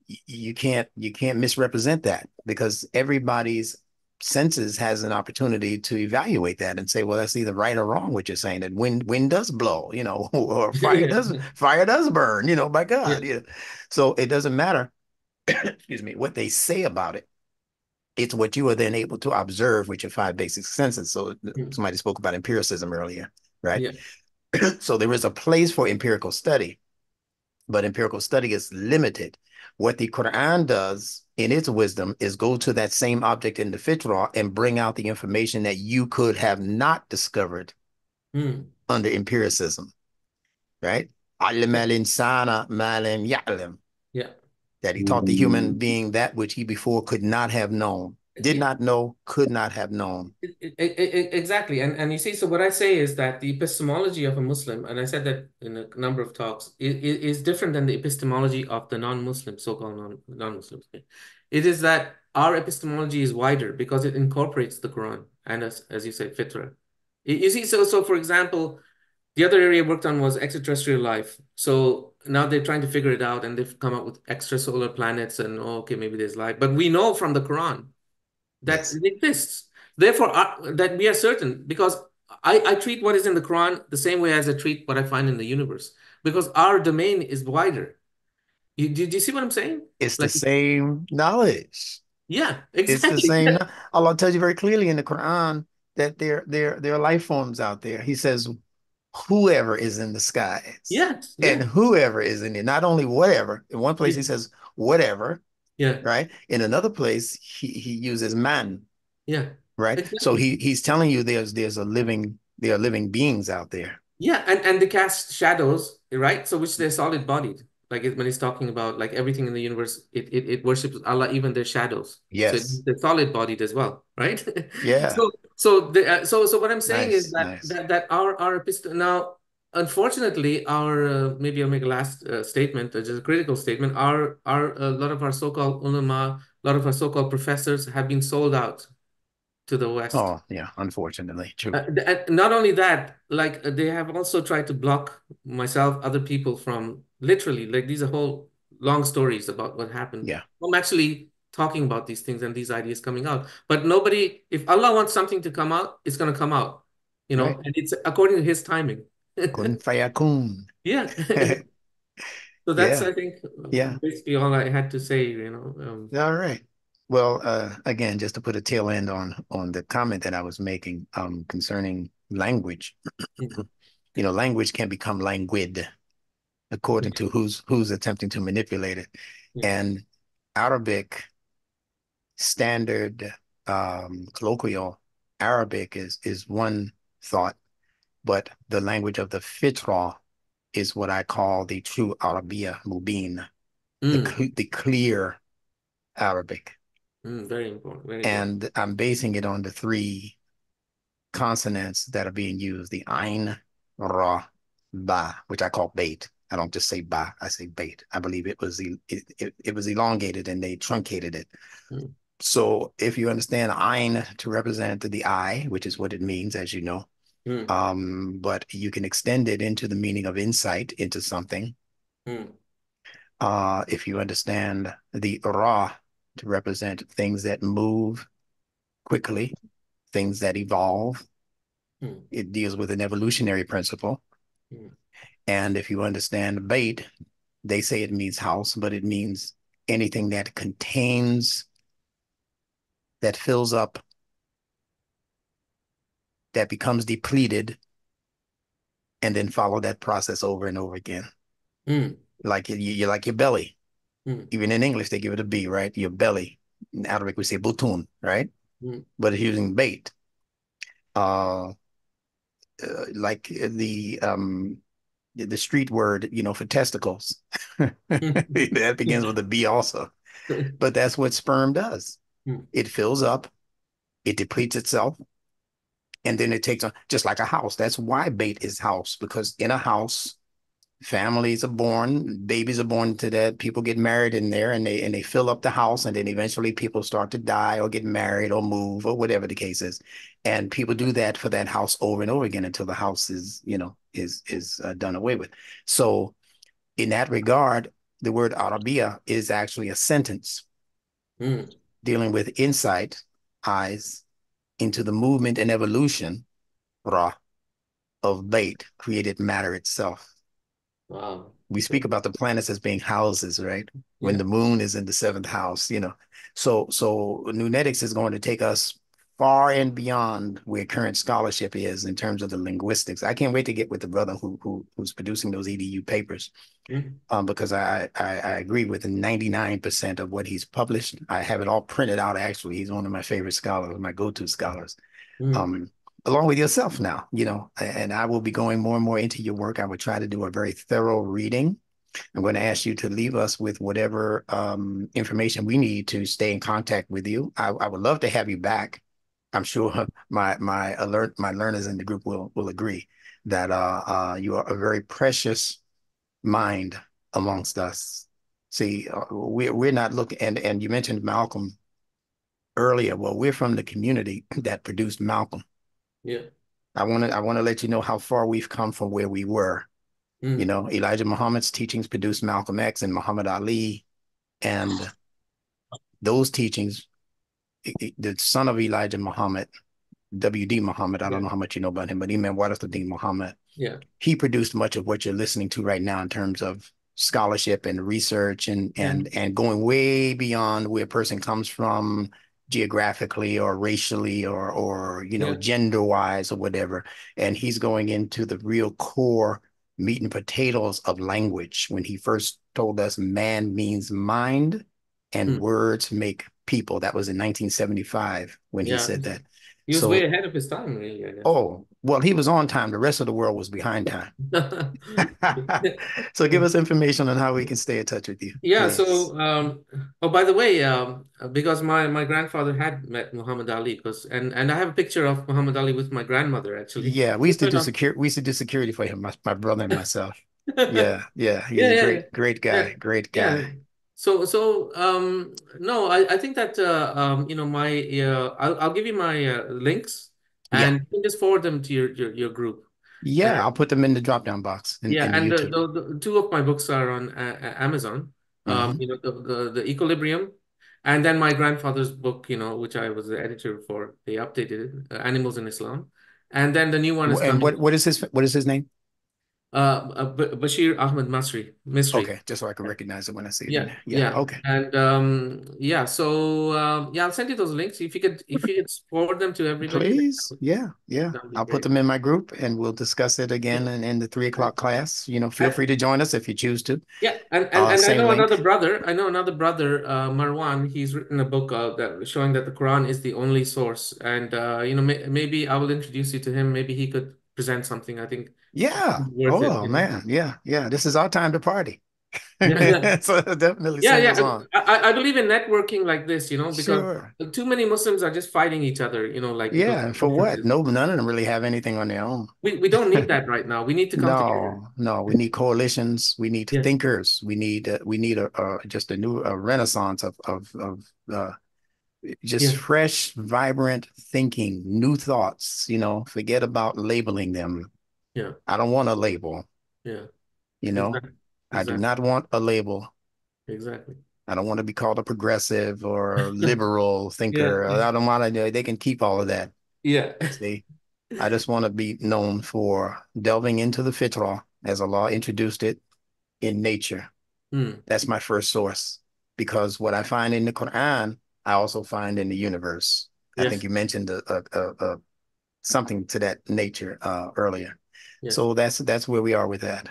you can't misrepresent that because everybody's senses has an opportunity to evaluate that and say, well, that's either right or wrong what you're saying. That wind does blow, or fire Yeah, does burn, by yeah. God. So it doesn't matter, excuse me, what they say about it. It's what you are then able to observe with your five basic senses. So Mm, somebody spoke about empiricism earlier, right? yeah. So there is a place for empirical study, but empirical study is limited. What the Quran does in its wisdom is go to that same object in the fitrah and bring out the information that you could have not discovered Mm, under empiricism, right? علم yeah, الإنسان ما لم يعلم, yeah. that he taught the human being that which he before could not have known, did Yeah. not know, could not have known. Exactly. And you see, so what I say is that the epistemology of a Muslim, and I said that in a number of talks, is different than the epistemology of the non-Muslims, so-called non-Muslims. It is that our epistemology is wider because it incorporates the Quran and as you said, Fitra. You see, so for example, the other area I worked on was extraterrestrial life. So now they're trying to figure it out and they've come up with extrasolar planets and oh, okay, maybe there's life. But we know from the Quran that Yes, it exists. Therefore, that we are certain because I treat what is in the Quran the same way as I treat what I find in the universe because our domain is wider. Do you see what I'm saying? it's the Like, same knowledge. yeah, It's the exactly. same. Allah tells you very clearly in the Quran that there are life forms out there. He says, whoever is in the skies Yes, and yeah, whoever is in it, not only whatever. In one place yeah, he says whatever, yeah, right? In another place he uses man, yeah, right? So exactly. he's telling you there are living beings out there. Yeah, and they cast shadows, right? So which they're solid bodied. Like when he's talking about like everything in the universe, it worships Allah, even their shadows. So Yes. they're solid bodied as well, right? Yeah. So what I'm saying is Nice. that Nice. our epistle now, unfortunately, our maybe I'll make a last statement, just a critical statement. Our a lot of our so-called ulama, a lot of our so-called professors have been sold out to the west. Oh, yeah, unfortunately, true. And not only that, like they have also tried to block myself, other people from literally, like these are whole long stories about what happened. Yeah, I'm actually talking about these things and these ideas coming out. But nobody, if Allah wants something to come out, it's going to come out, right. and it's according to His timing. Kun fayakun. Yeah. So that's, Yeah, I think, yeah. basically all I had to say, All right. Well, again, just to put a tail end on the comment that I was making concerning language, Mm, language can become languid according to who's attempting to manipulate it. yeah. And Arabic standard colloquial Arabic is one thought, but the language of the fitra is what I call the true Arabiya Mubin, Mm, the clear Arabic. very important, very important. And I'm basing it on the three consonants that are being used, the Ain, Ra, Ba, which I call bait. I don't just say ba, I say bait. I believe it was elongated and they truncated it. Mm, So if you understand Ain to represent the eye, which is what it means, as you know, mm, but you can extend it into the meaning of insight into something. mm, If you understand the Ra to represent things that move quickly, things that evolve, mm, it deals with an evolutionary principle. mm, And if you understand bait, they say it means house, but it means anything that contains, that fills up, that becomes depleted, and then follow that process over and over again. mm, Like you like your belly. mm, Even in English, they give it a B, right? Your belly. In Arabic, we say butun, right? mm, But it's using bait. Uh, like the street word, for testicles. That begins with a B also. But that's what sperm does. mm, It fills up, it depletes itself, and then it takes on just like a house. That's why bait is house, because in a house, families are born, babies are born to that, people get married in there and they fill up the house, and then eventually people start to die or get married or move or whatever the case is. And people do that for that house over and over again until the house is done away with. So in that regard, the word Arabia is actually a sentence mm. dealing with insight, eyes, into the movement and evolution, Ra, of Bait, created matter itself. Wow. We speak about the planets as being houses, right? When Yeah. the moon is in the seventh house. So Nunetics is going to take us far and beyond where current scholarship is in terms of the linguistics. I can't wait to get with the brother who's producing those EDU papers, Mm, because I agree with 99% of what he's published. I have it all printed out, actually. He's one of my favorite scholars, my go-to scholars, mm, um, along with yourself now, and I will be going more and more into your work. I would try to do a very thorough reading. I'm going to ask you to leave us with whatever information we need to stay in contact with you. I would love to have you back. I'm sure my learners in the group will agree that you are a very precious mind amongst us. See, we're not looking, and you mentioned Malcolm earlier. Well, we're from the community that produced Malcolm. yeah. I want to let you know how far we've come from where we were. Mm, Elijah Muhammad's teachings produced Malcolm X and Muhammad Ali, and those teachings, the son of Elijah Muhammad, W.D. Muhammad, I don't yeah. know how much you know about him, but Imam Warathudin Muhammad, Yeah. he produced much of what you're listening to right now in terms of scholarship and research and Yeah. and and going way beyond where a person comes from geographically or racially or Yeah. gender wise or whatever. And he's going into the real core meat and potatoes of language when he first told us man means mind and Mm, words make people. That was in 1975 when he yeah. said that. He was way So, ahead of his time, really, I guess. oh, well, he was on time. The rest of the world was behind time. So give us information on how we can stay in touch with you, Yeah, please. so oh, by the way, because my grandfather had met Muhammad Ali, and I have a picture of Muhammad Ali with my grandmother actually. Yeah, we used to do security for him, my brother and myself. Yeah, yeah, he's Yeah, a yeah, great yeah, guy, great yeah. guy. No, I think that I'll give you my links, Yeah. and you can just forward them to your group. And Yeah, I'll put them in the drop-down box yeah, in the and YouTube. the two of my books are on Amazon. Hmm. The Equilibrium, and then my grandfather's book, which I was the editor for. They updated it, Animals in Islam, and then the new one is And coming. what is his name? Bashir Ahmed Misri. Okay, just so I can recognize it when I see it in Yeah, there. Yeah, yeah. okay. And yeah, so yeah, I'll send you those links. If you could forward them to everybody, Please. Yeah, yeah. that would be I'll put great. them in my group and we'll discuss it again in the 3 o'clock class. Feel And, free to join us if you choose to. yeah, and I Same know link. another brother. I know another brother, Marwan. He's written a book that showing that the Quran is the only source. And maybe I will introduce you to him. Maybe he could present something. I think Yeah. worth it. Oh man. Yeah, yeah. This is our time to party. Yeah, yeah. So definitely Yeah, send yeah. us on. I believe in networking like this, because Sure. too many Muslims are just fighting each other, like because Yeah, of and for what? differences. No, none of them really have anything on their own. We don't need that right now. We need to come together. No, no, we need coalitions. We need Yeah, thinkers. We need just a new renaissance of just yeah, fresh, vibrant thinking, new thoughts. Forget about labeling them. yeah, I don't want a label. yeah. You know, Exactly, I do exactly, not want a label. exactly. I don't want to be called a progressive or liberal Yeah, thinker. yeah, I don't want to. They can keep all of that. yeah. See, I just want to be known for delving into the fitrah as Allah introduced it in nature. Hmm. That's my first source because what I find in the Quran, I also find in the universe. I think Yes, you mentioned something to that nature earlier. yes, So that's where we are with that.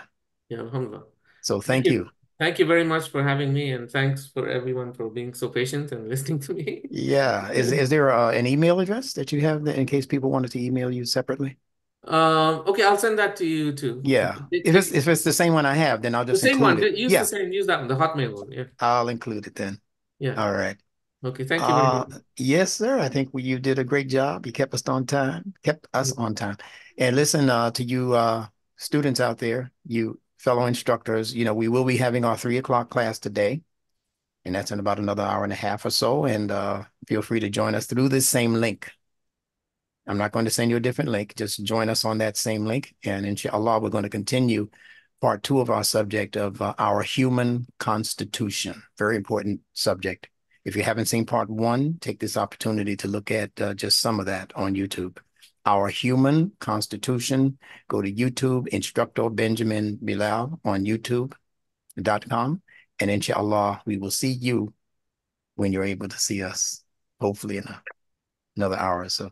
yeah. Alhamdulillah. So Thank thank you. you. Thank you very much for having me, and thanks for everyone for being so patient and listening to me. Yeah. Is there an email address that you have in case people wanted to email you separately? Okay, I'll send that to you too. Yeah. If it's It's if it's the same one I have, then I'll the just same include one. it. Use the Yeah, same. Use that one, the Hotmail one. Yeah, I'll include it then. yeah. All right. Okay, thank you very much. Yes, sir. I think you did a great job. You kept us on time. And listen, to you students out there, you fellow instructors, we will be having our 3 o'clock class today, and that's in about another hour and a half or so. And feel free to join us through this same link. I'm not going to send you a different link. Just join us on that same link. And inshallah, we're going to continue part 2 of our subject of our human constitution. Very important subject. If you haven't seen part 1, take this opportunity to look at just some of that on YouTube. Our human constitution. Go to YouTube, Instructor Benjamin Bilal on YouTube.com. And inshallah, we will see you when you're able to see us, hopefully in another hour or so.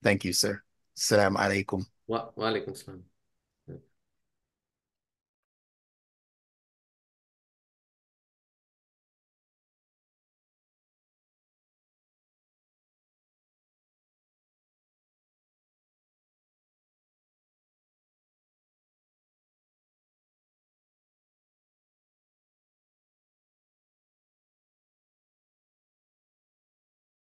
Thank you, sir. Assalamu alaikum. Wa alaikum salam.